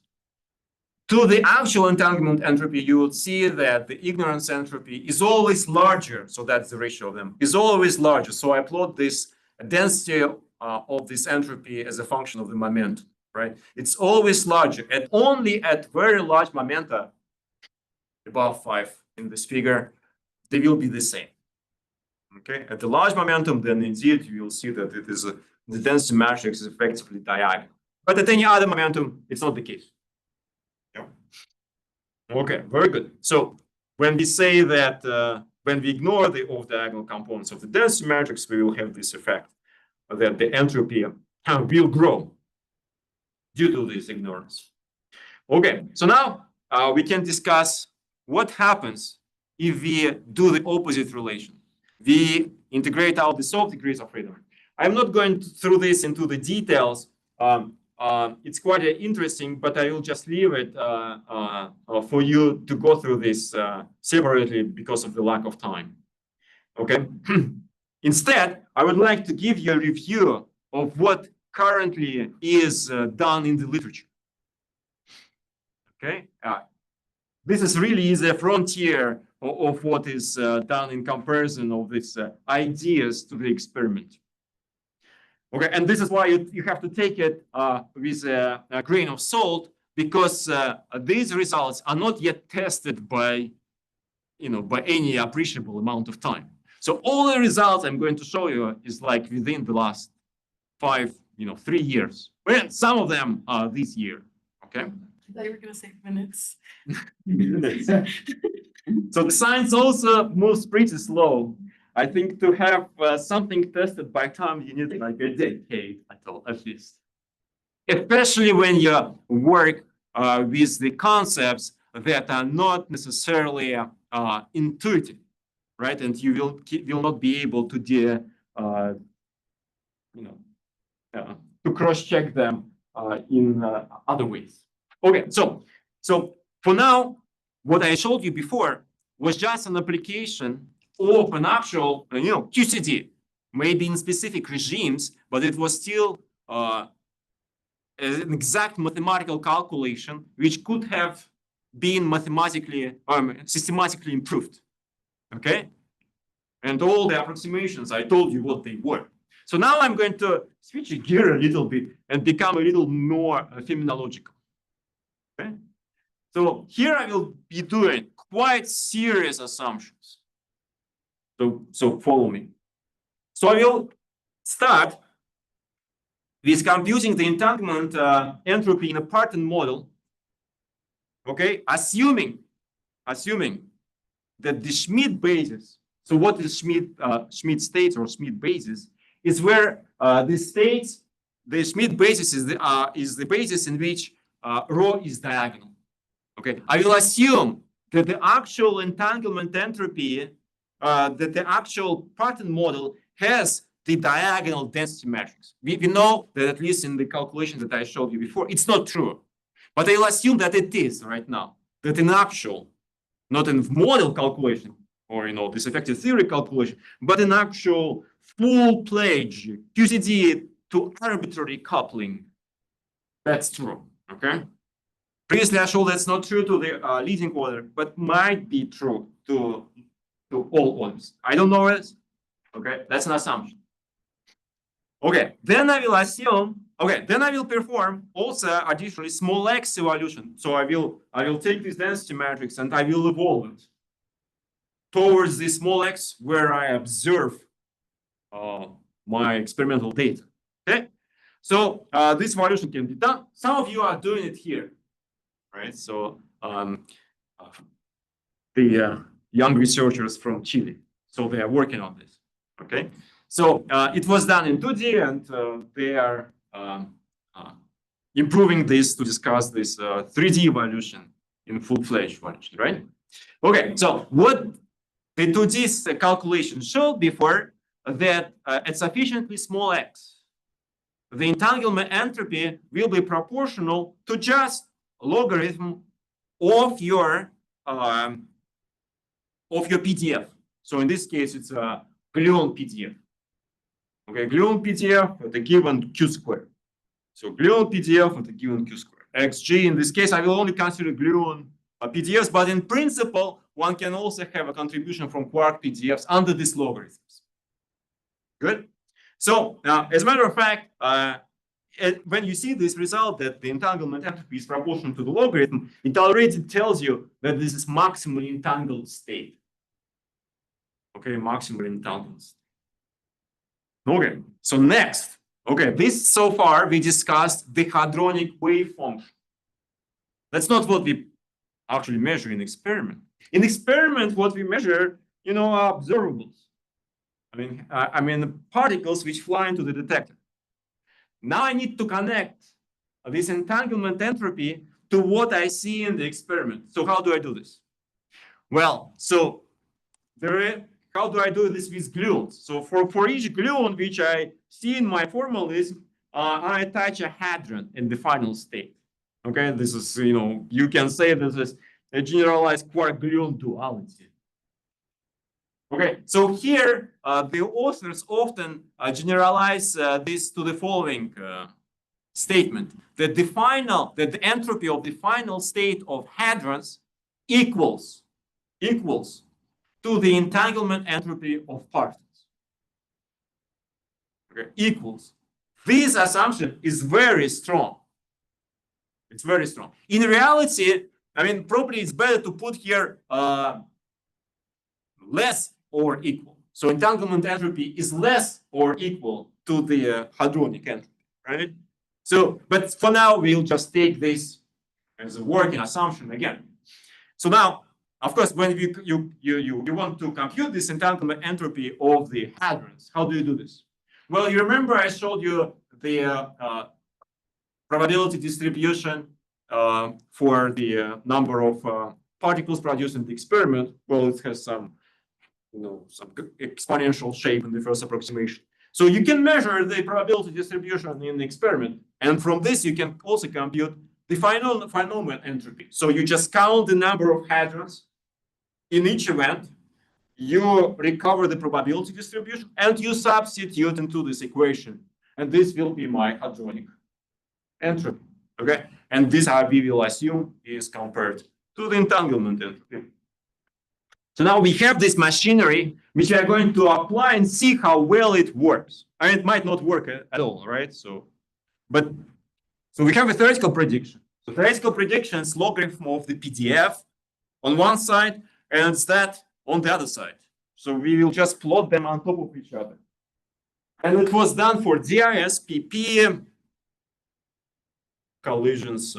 to the actual entanglement entropy, you would see that the ignorance entropy is always larger. So that's the ratio of them, is always larger. So I plot this density of this entropy as a function of the momentum, right? It's always larger, and only at very large momenta, above 5 in this figure, they will be the same. Okay, at the large momentum, then indeed you will see that it is the density matrix is effectively diagonal. But at any other momentum, it's not the case. Yeah. Okay, very good. So when we say that when we ignore the off-diagonal components of the density matrix, we will have this effect that the entropy will grow due to this ignorance. Okay, so now we can discuss what happens if we do the opposite relation. We integrate out the soft degrees of freedom. I'm not going through this into the details. It's quite interesting, but I will just leave it for you to go through this separately because of the lack of time. Okay. Instead, I would like to give you a review of what currently is done in the literature. Okay. This is really the frontier of what is done in comparison of these ideas to the experiment. Okay, and this is why you have to take it with a grain of salt, because these results are not yet tested by, by any appreciable amount of time. So all the results I'm going to show you is like within the last 3 years. Well, some of them are this year. Okay. I thought you were going to say minutes. So the science also moves pretty slow. I think to have something tested by time, you need like a decade at least. Especially when you work with the concepts that are not necessarily intuitive, right? And you will not be able to to cross-check them in other ways. Okay, so for now, what I showed you before was just an application of an actual, QCD, maybe in specific regimes, but it was still an exact mathematical calculation, which could have been mathematically, systematically improved. Okay, and all the approximations, I told you what they were. So now I'm going to switch gear a little bit and become a little more phenomenological. Okay, so here I will be doing quite serious assumptions. So follow me. So I will start with computing the entanglement entropy in a pattern model. Okay, assuming that the Schmidt basis. So what is Schmidt states or Schmidt basis is where the Schmidt basis is the basis in which rho is diagonal. Okay, I will assume that the actual entanglement entropy, that the actual pattern model has the diagonal density matrix. We know that at least in the calculation that I showed you before, it's not true. But I'll assume that it is right now, that in actual, not in model calculation or this effective theory calculation, but in actual full-pledge QCD to arbitrary coupling, that's true. Okay. Previously, I showed that's not true to the leading order, but might be true to all orders. I don't know it. Okay, that's an assumption. Okay, then I will assume. Okay, then I will perform also additionally small x evolution. So I will take this density matrix and I will evolve it towards the small x where I observe my experimental data. Okay, so this evolution can be done. Some of you are doing it here. Right, so the young researchers from Chile, so they are working on this. Okay, so it was done in 2D, and they are improving this to discuss this 3D evolution in full-fledged evolution, right? Okay, so what the 2D calculation showed before that at sufficiently small x, the entanglement entropy will be proportional to just logarithm of your PDF. So in this case, it's a gluon PDF. Okay, gluon PDF at a given q squared. So gluon PDF at a given q squared. Xg in this case, I will only consider gluon PDFs, but in principle, one can also have a contribution from quark PDFs under these logarithms. Good. So now, as a matter of fact, when you see this result that the entanglement entropy is proportional to the logarithm, it already tells you that this is maximally entangled state. Okay, maximally entangled state. Okay, so next, okay, this so far we discussed the hadronic wave function. That's not what we actually measure in experiment. In experiment, what we measure, are observables. I mean particles which fly into the detector. Now I need to connect this entanglement entropy to what I see in the experiment. So how do I do this? Well, so how do I do this with gluons? So for each gluon which I see in my formalism, I attach a hadron in the final state. Okay, this is, you can say this is a generalized quark-gluon duality. Okay, so here the authors often generalize this to the following statement: that the entropy of the final state of hadrons equals to the entanglement entropy of particles. Okay, equals. This assumption is very strong. It's very strong. In reality, probably it's better to put here less or equal. So entanglement entropy is less or equal to the hadronic entropy, right? So, but for now, we'll just take this as a working assumption again. So now, of course, when you want to compute this entanglement entropy of the hadrons, how do you do this? Well, you remember I showed you the probability distribution for the number of particles produced in the experiment. Well, it has some exponential shape in the first approximation. So you can measure the probability distribution in the experiment, and from this you can also compute the final entropy. So you just count the number of hadrons in each event, you recover the probability distribution, and you substitute into this equation, and this will be my hadronic entropy. Okay, and this we will assume is compared to the entanglement entropy. So now we have this machinery which we are going to apply and see how well it works. It might not work at all, right? So we have a theoretical prediction. So theoretical prediction is logarithm of the PDF on one side and that on the other side. So we will just plot them on top of each other. And it was done for DIS, PP, collisions,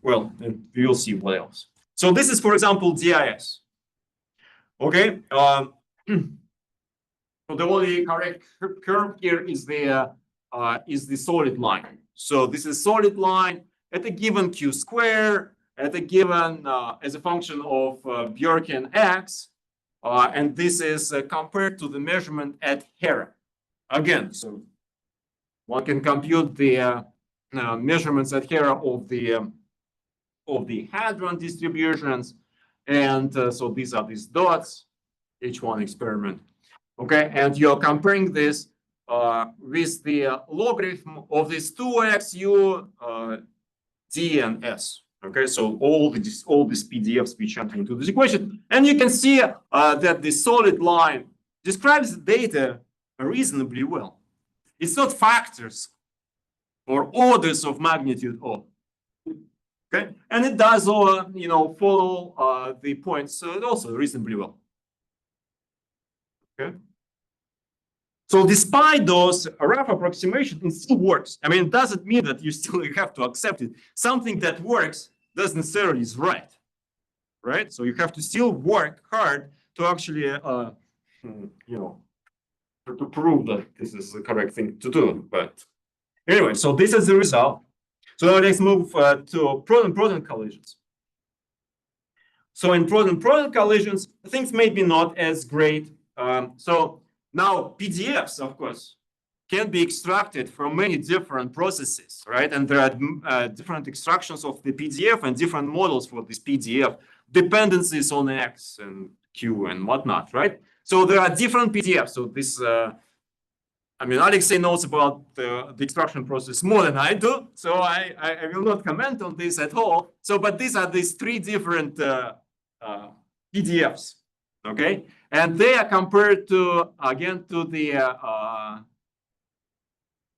well, and we will see what else. So this is, for example, DIS. Okay, so the only correct curve here is the solid line. So this is solid line at a given q square, at a given as a function of Bjorken x, and this is compared to the measurement at Hera. Again, so one can compute the measurements at Hera of the hadron distributions. And so these are these dots, H1 experiment. Okay, and you're comparing this with the logarithm of these 2xu d and s. Okay, so all these PDFs which enter into this equation, and you can see that the solid line describes the data reasonably well. It's not factors or orders of magnitude of. Okay, and it does follow the points also reasonably well. Okay, so despite those rough approximations, it still works. It doesn't mean that you still have to accept it. Something that works doesn't necessarily is right, right? So you have to still work hard to actually, to prove that this is the correct thing to do. But anyway, so this is the result. So now let's move to proton-proton collisions. So in proton-proton collisions, things may be not as great. So now PDFs, of course, can be extracted from many different processes, right? And there are different extractions of the PDF and different models for this PDF, dependencies on X and Q and whatnot, right? So there are different PDFs. So this, I mean, Alexei knows about the extraction process more than I do, so I will not comment on this at all. So, but these are these three different PDFs, okay? And they are compared to, again, to the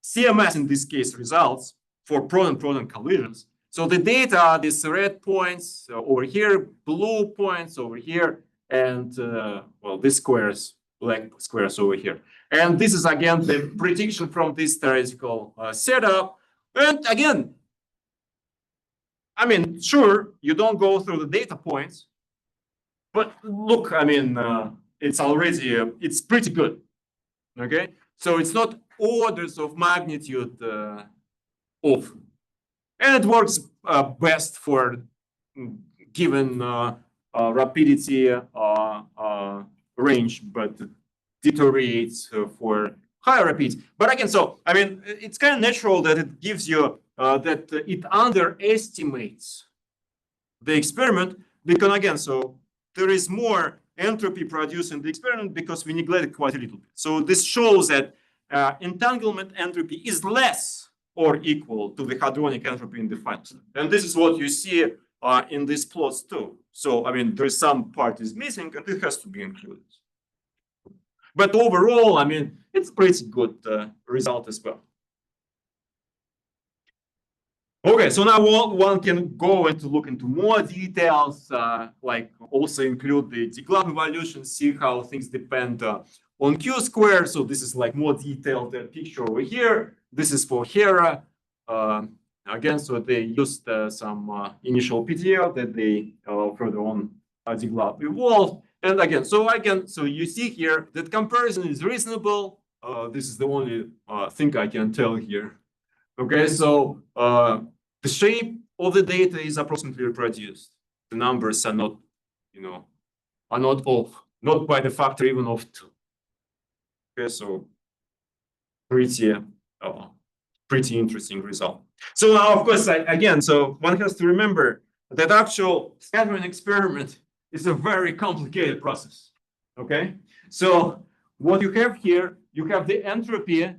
CMS, in this case, results for proton-proton collisions. So the data are these red points over here, blue points over here, and, well, these squares, black squares over here. And this is, again, the prediction from this theoretical setup. And again, I mean, sure, you don't go through the data points, but look, I mean, it's already, it's pretty good, okay? So it's not orders of magnitude off. And it works best for given rapidity range, but deteriorates for higher rapidity. But again, so, I mean, it's kind of natural that it gives you, that it underestimates the experiment, because again, so there is more entropy produced in the experiment because we neglect quite a little bit. So this shows that entanglement entropy is less or equal to the hadronic entropy in the final step. And this is what you see in these plots too. So, I mean, there's some part is missing and it has to be included. But overall, I mean, it's pretty good result as well. Okay, so now one can go and to look into more details, like also include the de-Glab evolution, see how things depend on Q square. So this is like more detailed picture over here. This is for Hera. Again, so they used some initial PDF that they further on de-Glab evolved. And again, so you see here that comparison is reasonable. This is the only thing I can tell here. Okay, so the shape of the data is approximately reproduced. The numbers are not, are not off, not by the factor even of 2. Okay, so pretty interesting result. So now, of course, again, so one has to remember that actual scattering experiment is a very complicated process. Okay, so what you have here, you have the entropy,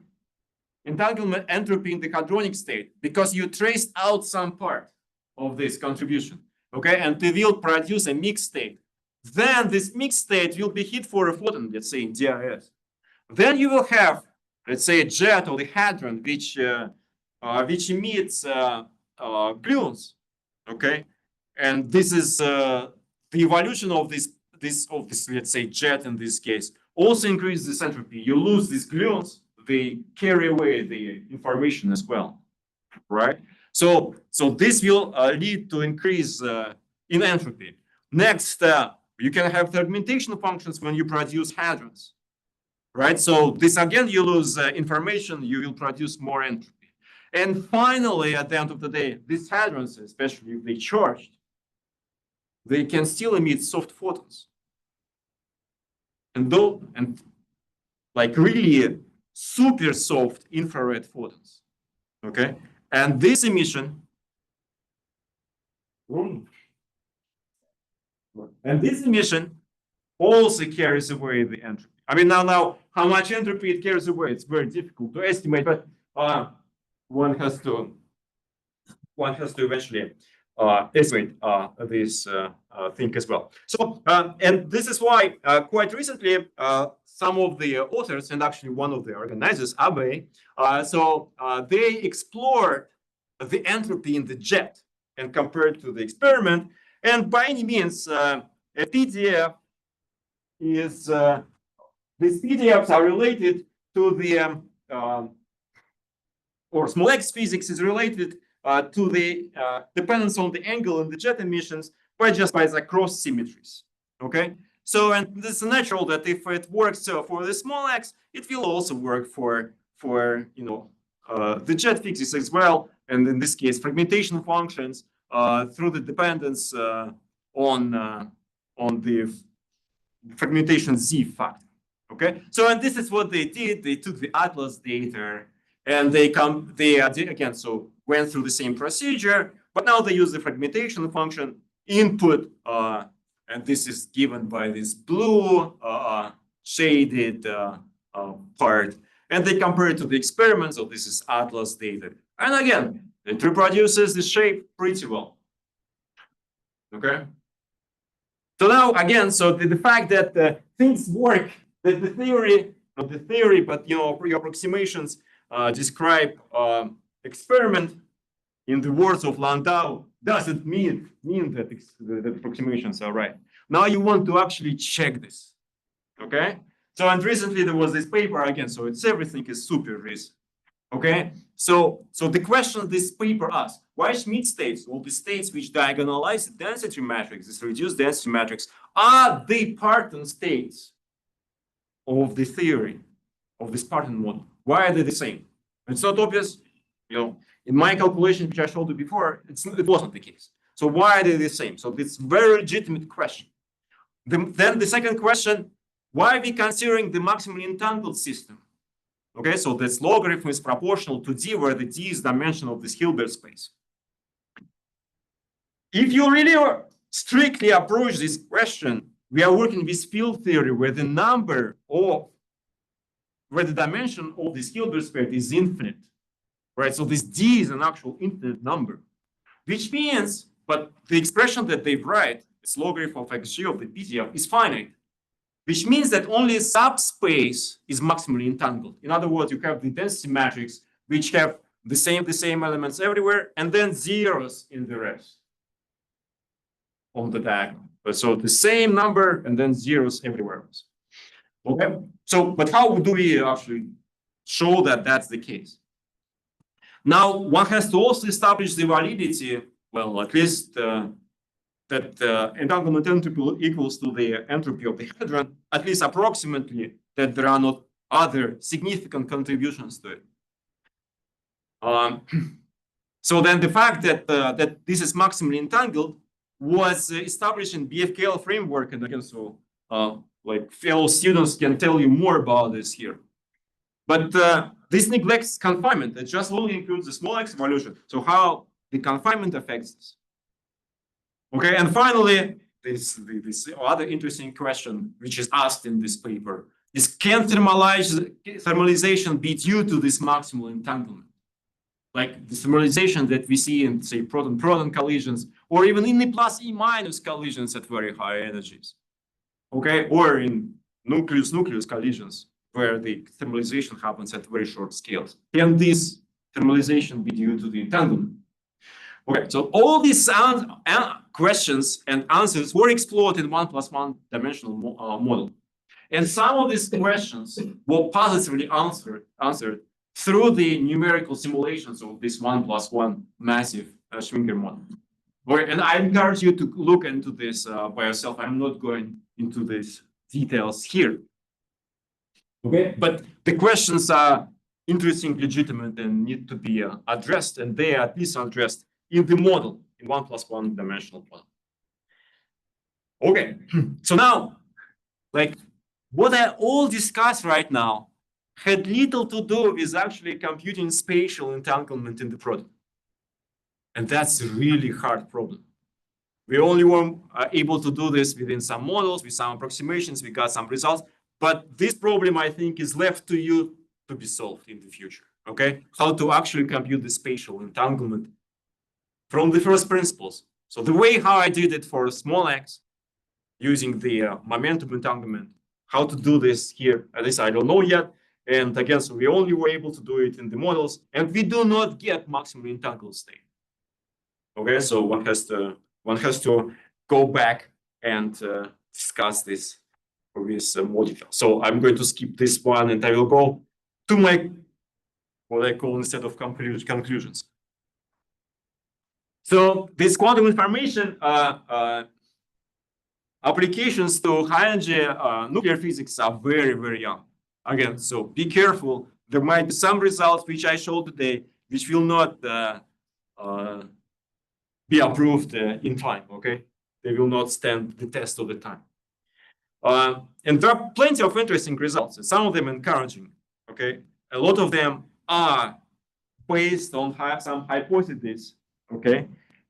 entanglement entropy in the hadronic state, because you traced out some part of this contribution. Okay, and they will produce a mixed state. Then this mixed state will be hit for a photon, let's say in DIS. Then you will have, let's say, a jet or the hadron which emits gluons. Okay, and this is the evolution of this, let's say, jet in this case, also increases this entropy. You lose these gluons, they carry away the information as well, right? So this will lead to increase in entropy. Next, you can have the augmentation functions when you produce hadrons, right? So this again, you lose information, you will produce more entropy. And finally, at the end of the day, these hadrons, especially if they charged, they can still emit soft photons. And like really super soft infrared photons. Okay, and this emission, also carries away the entropy. I mean, now how much entropy it carries away, it's very difficult to estimate, but one has to eventually estimate this thing as well. So, and this is why quite recently, some of the authors, and actually one of the organizers, Abe, they explored the entropy in the jet and compared to the experiment. And by any means, a PDF is, these PDFs are related to the, or small x physics is related to the dependence on the angle in the jet emissions by the cross symmetries. Okay, so and this is natural that if it works for the small x, it will also work for the jet physics as well. and in this case, fragmentation functions through the dependence on the fragmentation Z factor. Okay, so and this is what they did. They took the atlas data and they again so went through the same procedure, but now they use the fragmentation function input, and this is given by this blue shaded part, and they compare it to the experiment. So this is atlas data, and again it reproduces the shape pretty well. Okay. So now again, so the fact that things work, that the theory, not the theory, but your approximations describe experiment in the words of Landau doesn't mean that the approximations are right. Now you want to actually check this, okay? So and recently there was this paper again. So it's everything is super recent, okay? So the question this paper asks: why Schmidt states, all the states which diagonalize the density matrix, this reduced density matrix, are the Parton states of the theory of this Parton model? Why are they the same? It's not obvious, in my calculation, which I showed you before, it wasn't the case. So why are they the same? So it's a very legitimate question. Then the second question: why are we considering the maximally entangled system? Okay, so this logarithm is proportional to D, where the D is dimension of this Hilbert space. If you really strictly approach this question, we are working with field theory, where the dimension of this Hilbert space is infinite, right? So this D is an actual infinite number, which means, but the expression that they write, this logarithm of xg of the PDF, is finite, which means that only a subspace is maximally entangled. In other words, you have the density matrix, which have the same elements everywhere, and then zeros in the rest on the diagonal. So the same number and then zeros everywhere else. Okay. So, but how do we actually show that that's the case? Now, one has to also establish the validity. Well, at least that entanglement entropy equals to the entropy of the hadron, at least approximately, that there are not other significant contributions to it. So then the fact that that this is maximally entangled was established in BFKL framework, and again, so like fellow students can tell you more about this here. But this neglects confinement. It just only includes the small x evolution. So how the confinement affects this? Okay, and finally, this other interesting question, which is asked in this paper, is: can thermalization be due to this maximal entanglement? Like the thermalization that we see in, say, proton-proton collisions, or even in the plus E minus collisions at very high energies. Okay, or in nucleus-nucleus collisions, where the thermalization happens at very short scales. Can this thermalization be due to the entanglement? Okay, so all these questions and answers were explored in 1+1 dimensional model. And some of these questions were positively answered through the numerical simulations of this 1+1 massive Schwinger model. Okay, and I encourage you to look into this by yourself. I'm not going into these details here. Okay, but the questions are interesting, legitimate, and need to be addressed, and they are at least addressed in the model, in 1+1 dimensional model. Okay, so now, like what I all discussed right now had little to do with actually computing spatial entanglement in the product. And that's a really hard problem. We only were able to do this within some models, with some approximations, we got some results, but this problem, I think, is left to you to be solved in the future, okay? How to actually compute the spatial entanglement from the first principles. So the way how I did it for small x, using the momentum entanglement, how to do this here, at least I don't know yet. And again, so we only were able to do it in the models, and we do not get maximally entangled state. Okay, so one has to go back and discuss this with more detail. So I'm going to skip this one, and I will go to my what I call instead of conclusions. So this quantum information applications to high-energy nuclear physics are very, very young. Again, so be careful. There might be some results which I showed today, which will not be approved in time. Okay, they will not stand the test of the time. And there are plenty of interesting results. Some of them encouraging. Okay, a lot of them are based on some hypotheses. Okay,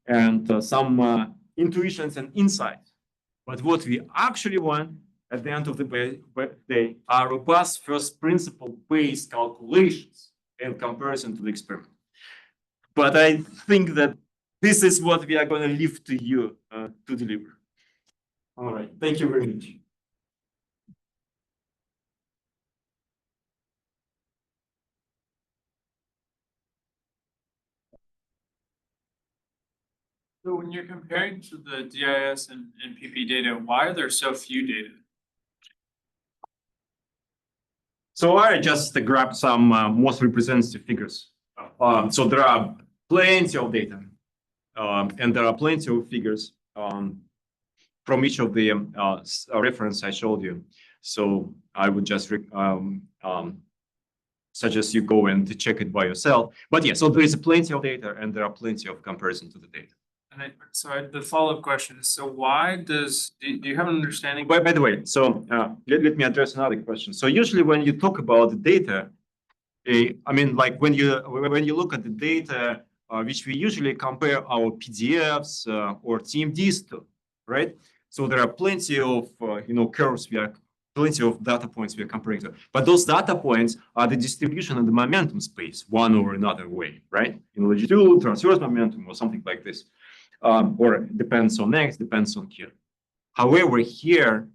and some intuitions and insights. But what we actually want at the end of the day are robust first principle based calculations in comparison to the experiment. But I think that this is what we are going to leave to you to deliver. All right. Thank you very much. So when you're comparing to the DIS and PP data, why are there so few data? So I just grabbed some most representative figures. So there are plenty of data, and there are plenty of figures from each of the reference I showed you. So I would just suggest you go and check it by yourself. But yeah, so there is plenty of data, and there are plenty of comparison to the data. And the follow-up question is, so why do you have an understanding? By the way, so let me address another question. So usually when you talk about the data, I mean, like when you look at the data, which we usually compare our PDFs or TMDs to, right? So there are plenty of curves plenty of data points we are comparing to. But those data points are the distribution of the momentum space, one or another way, right? In longitude, transverse momentum, or something like this. Or depends on X, depends on Q. However, here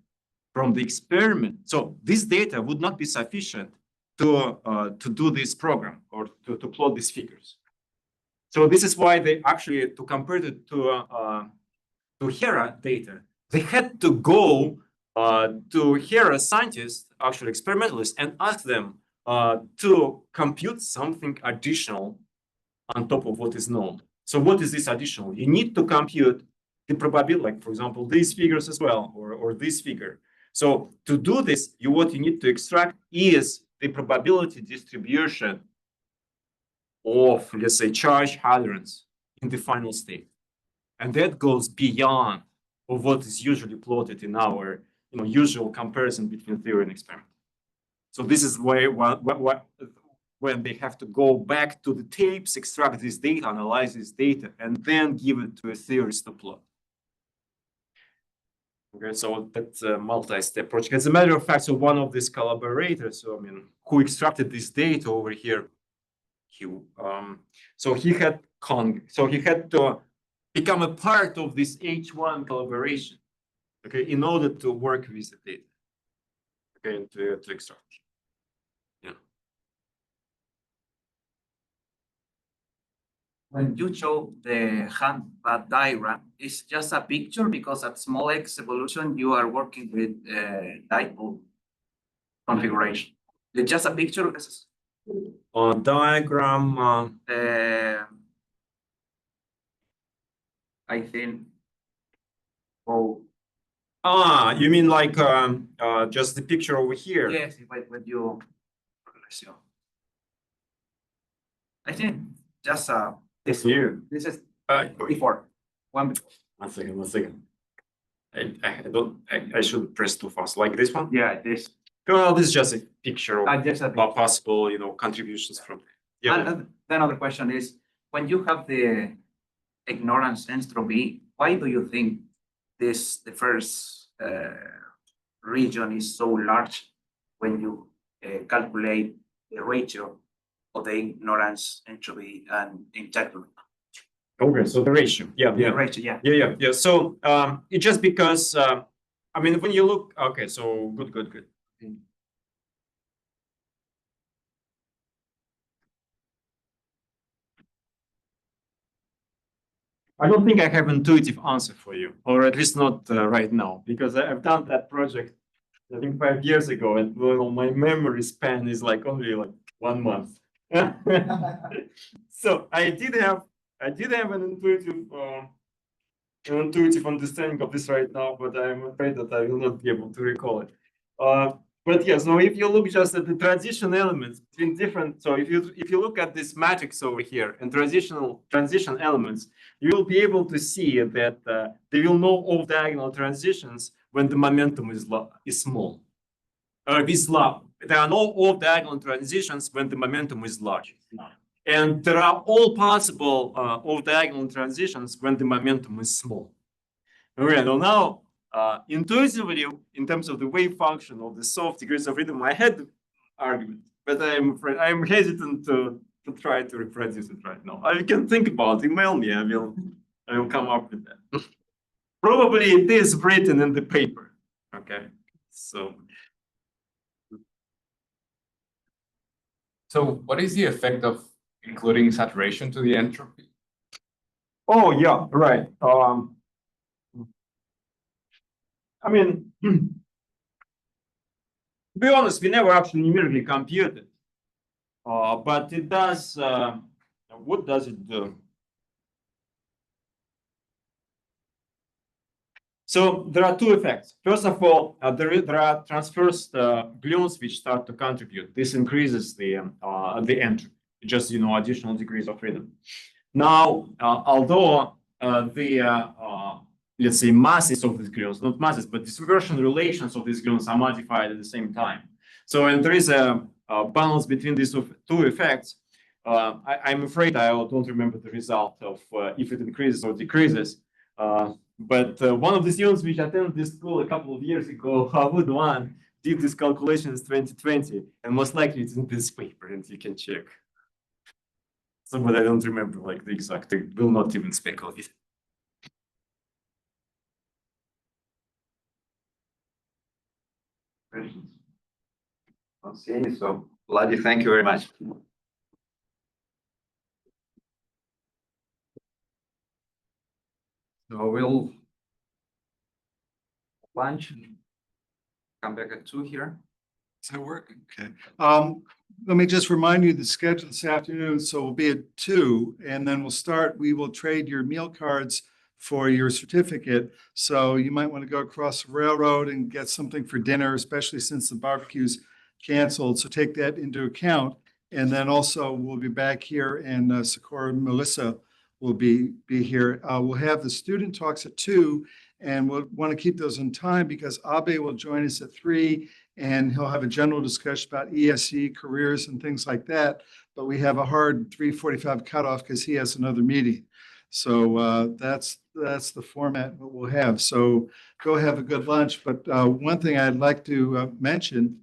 from the experiment, so this data would not be sufficient to do this program or to plot these figures. So this is why they actually, to compare it to HERA data, they had to go to HERA scientists, actually experimentalists, and ask them to compute something additional on top of what is known. So what is this additional? You need to compute the probability, like for example, these figures as well, or this figure. So to do this, what you need to extract is the probability distribution of, let's say, charge hadrons in the final state. And that goes beyond of what is usually plotted in our usual comparison between theory and experiment. So this is why when they have to go back to the tapes, extract this data, analyze this data, and then give it to a theorist to plot. Okay, so that's a multi-step project. As a matter of fact, so one of these collaborators, so I mean, who extracted this data over here, he had to become a part of this H1 collaboration, okay, in order to work with the data, okay, and to extract. When you show the handbag diagram, it's just a picture because at small x evolution, you are working with dipole configuration. It's just a picture. Diagram. I think. You mean like just the picture over here? Yes, when you. I think just this here. This is before. One second. I should press too fast. Like this one? Yeah, this. Well, this is just a picture of just a possible, contributions from. Yeah. And the another question is, when you have the ignorance entropy, why do you think the first region is so large when you calculate the ratio of the ignorance entropy and entanglement? Okay, so the ratio, yeah. Ratio, yeah. So it's just because I mean, when you look, okay, so good. I don't think I have an intuitive answer for you, or at least not right now, because I've done that project, I think 5 years ago, and my memory span is like only like 1 month. So I did have an intuitive understanding of this right now, but I'm afraid that I will not be able to recall it. But yeah, so if you look just at the transition elements between different, so if you look at this matrix over here and transition elements, you will be able to see that there will no off-diagonal transitions when the momentum is small. There are no off-diagonal transitions when the momentum is large. And there are all possible off-diagonal transitions when the momentum is small. Okay, so now intuitively, in terms of the wave function of the soft degrees of freedom, I had the argument, but I'm afraid I'm hesitant to try to reproduce it right now. I can think about it, email me, I will come up with that. Probably it is written in the paper. Okay, so what is the effect of including saturation to the entropy? oh yeah, right. I mean, to be honest, we never actually numerically computed, but it does. What does it do? So there are two effects. First of all, there are transverse gluons which start to contribute. This increases the entropy, just additional degrees of freedom. Now, although let's say masses of these gluons, not masses, but dispersion relations of these gluons are modified at the same time. So when there is a balance between these two effects, I'm afraid I don't remember the result of if it increases or decreases. But one of the students which attended this school a couple of years ago, Harwood one, did this calculations 2020, and most likely it's in this paper, and you can check. So, but I don't remember like the exact. I will not even speculate. Questions? Don't see any, so Vladi, thank you very much. So we'll lunch and come back at 2 here. Does that work? Okay. Let me just remind you the schedule this afternoon. So we'll be at 2 and then we'll start. We will trade your meal cards for your certificate. So you might want to go across the railroad and get something for dinner, especially since the barbecue's canceled. So take that into account. And then also we'll be back here and Sakura and Melissa will be here. We'll have the student talks at 2 and we'll want to keep those in time because Abe will join us at 3 and he'll have a general discussion about ESE careers and things like that. But we have a hard 3:45 cutoff because he has another meeting. So that's the format what we'll have. So go have a good lunch. But one thing I'd like to mention,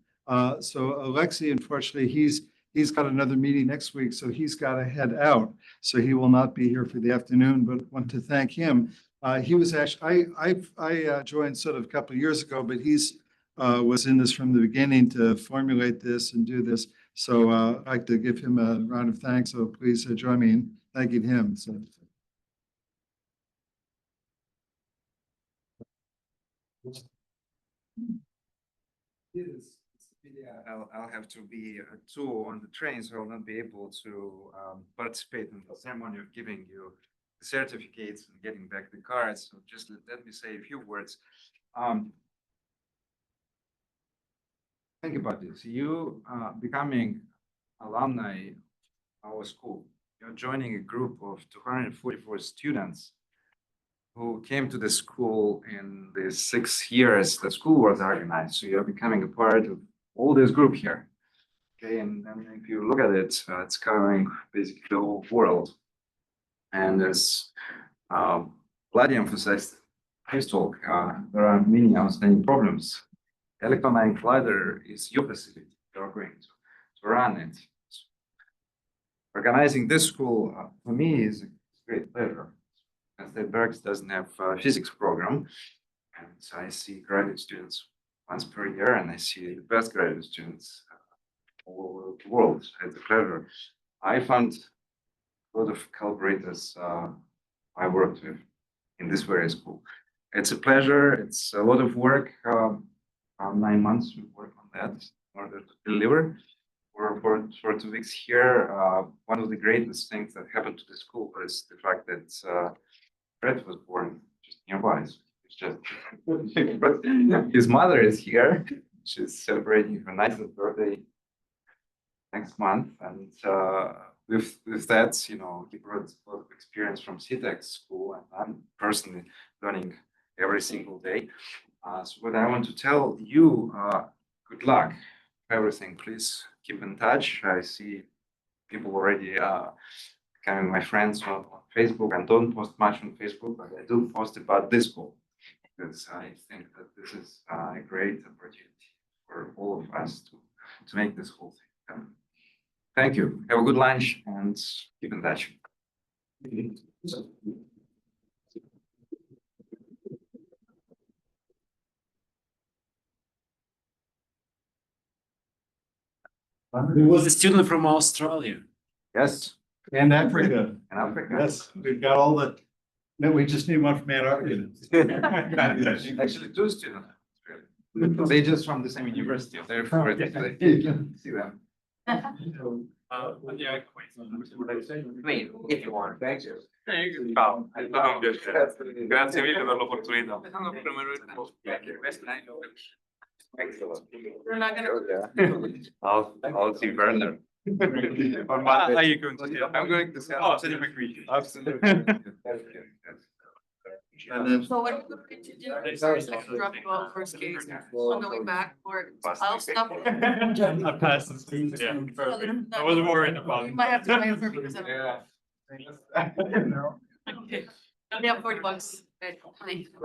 so Alexei, unfortunately, he's got another meeting next week, so he's got to head out. So he will not be here for the afternoon, but want to thank him. He was actually, I joined sort of a couple of years ago, but he's was in this from the beginning to formulate this and do this. So I'd like to give him a round of thanks. So please join me in thanking him. So. I'll have to be at 2 on the train, so I'll not be able to participate in the ceremony of giving you the certificates and getting back the cards. So just let me say a few words. Think about this. You becoming alumni of our school. You're joining a group of 244 students who came to the school in the 6 years the school was organized. So you're becoming a part of all this group here. Okay, and if you look at it, it's covering basically the whole world. And as Vladi emphasized his talk, there are many outstanding problems. Electron-Ion Collider is your facility. You're going to run it. Organizing this school for me is a great pleasure. As the Berks doesn't have a physics program, and so I see graduate students once per year, and I see the best graduate students all over the world. It's a pleasure. I found a lot of collaborators I worked with in this very school. It's a pleasure. It's a lot of work. 9 months we work on that in order to deliver. For 2 weeks here, one of the greatest things that happened to the school was the fact that Fred was born just nearby. So it's just, but his mother is here. She's celebrating her 90th birthday next month, and with that, he brought a lot of experience from CTEC school, and I'm personally learning every single day. So what I want to tell you, good luck with everything. Please keep in touch. I see people already becoming my friends on Facebook. I don't post much on Facebook, but I do post about this goal, because I think that this is a great opportunity for all of us to make this whole thing happen. Thank you. Have a good lunch and keep in touch. Who was a student from Australia? Yes, And Africa. and Africa. Yes, we've got all the, no, we just need one from Antarctica. Actually, two students. They just from the same university. Therefore, they can see them. Yeah. Wait, if you want. Thank you. Ciao, è stato un piacere. Grazie mille per l'opportunità. We're not gonna. I'll see Werner. On Monday. Are you going to see him? I'm going to see him. Oh, send him a greeting. Absolutely. And then So what are we going to do? I can drop you off first case on the way back, or I'll stop. I passed this too. Yeah. I wasn't worried about You it. might have to transfer because I'm. Yeah. Okay. I only have $40. Okay, fine.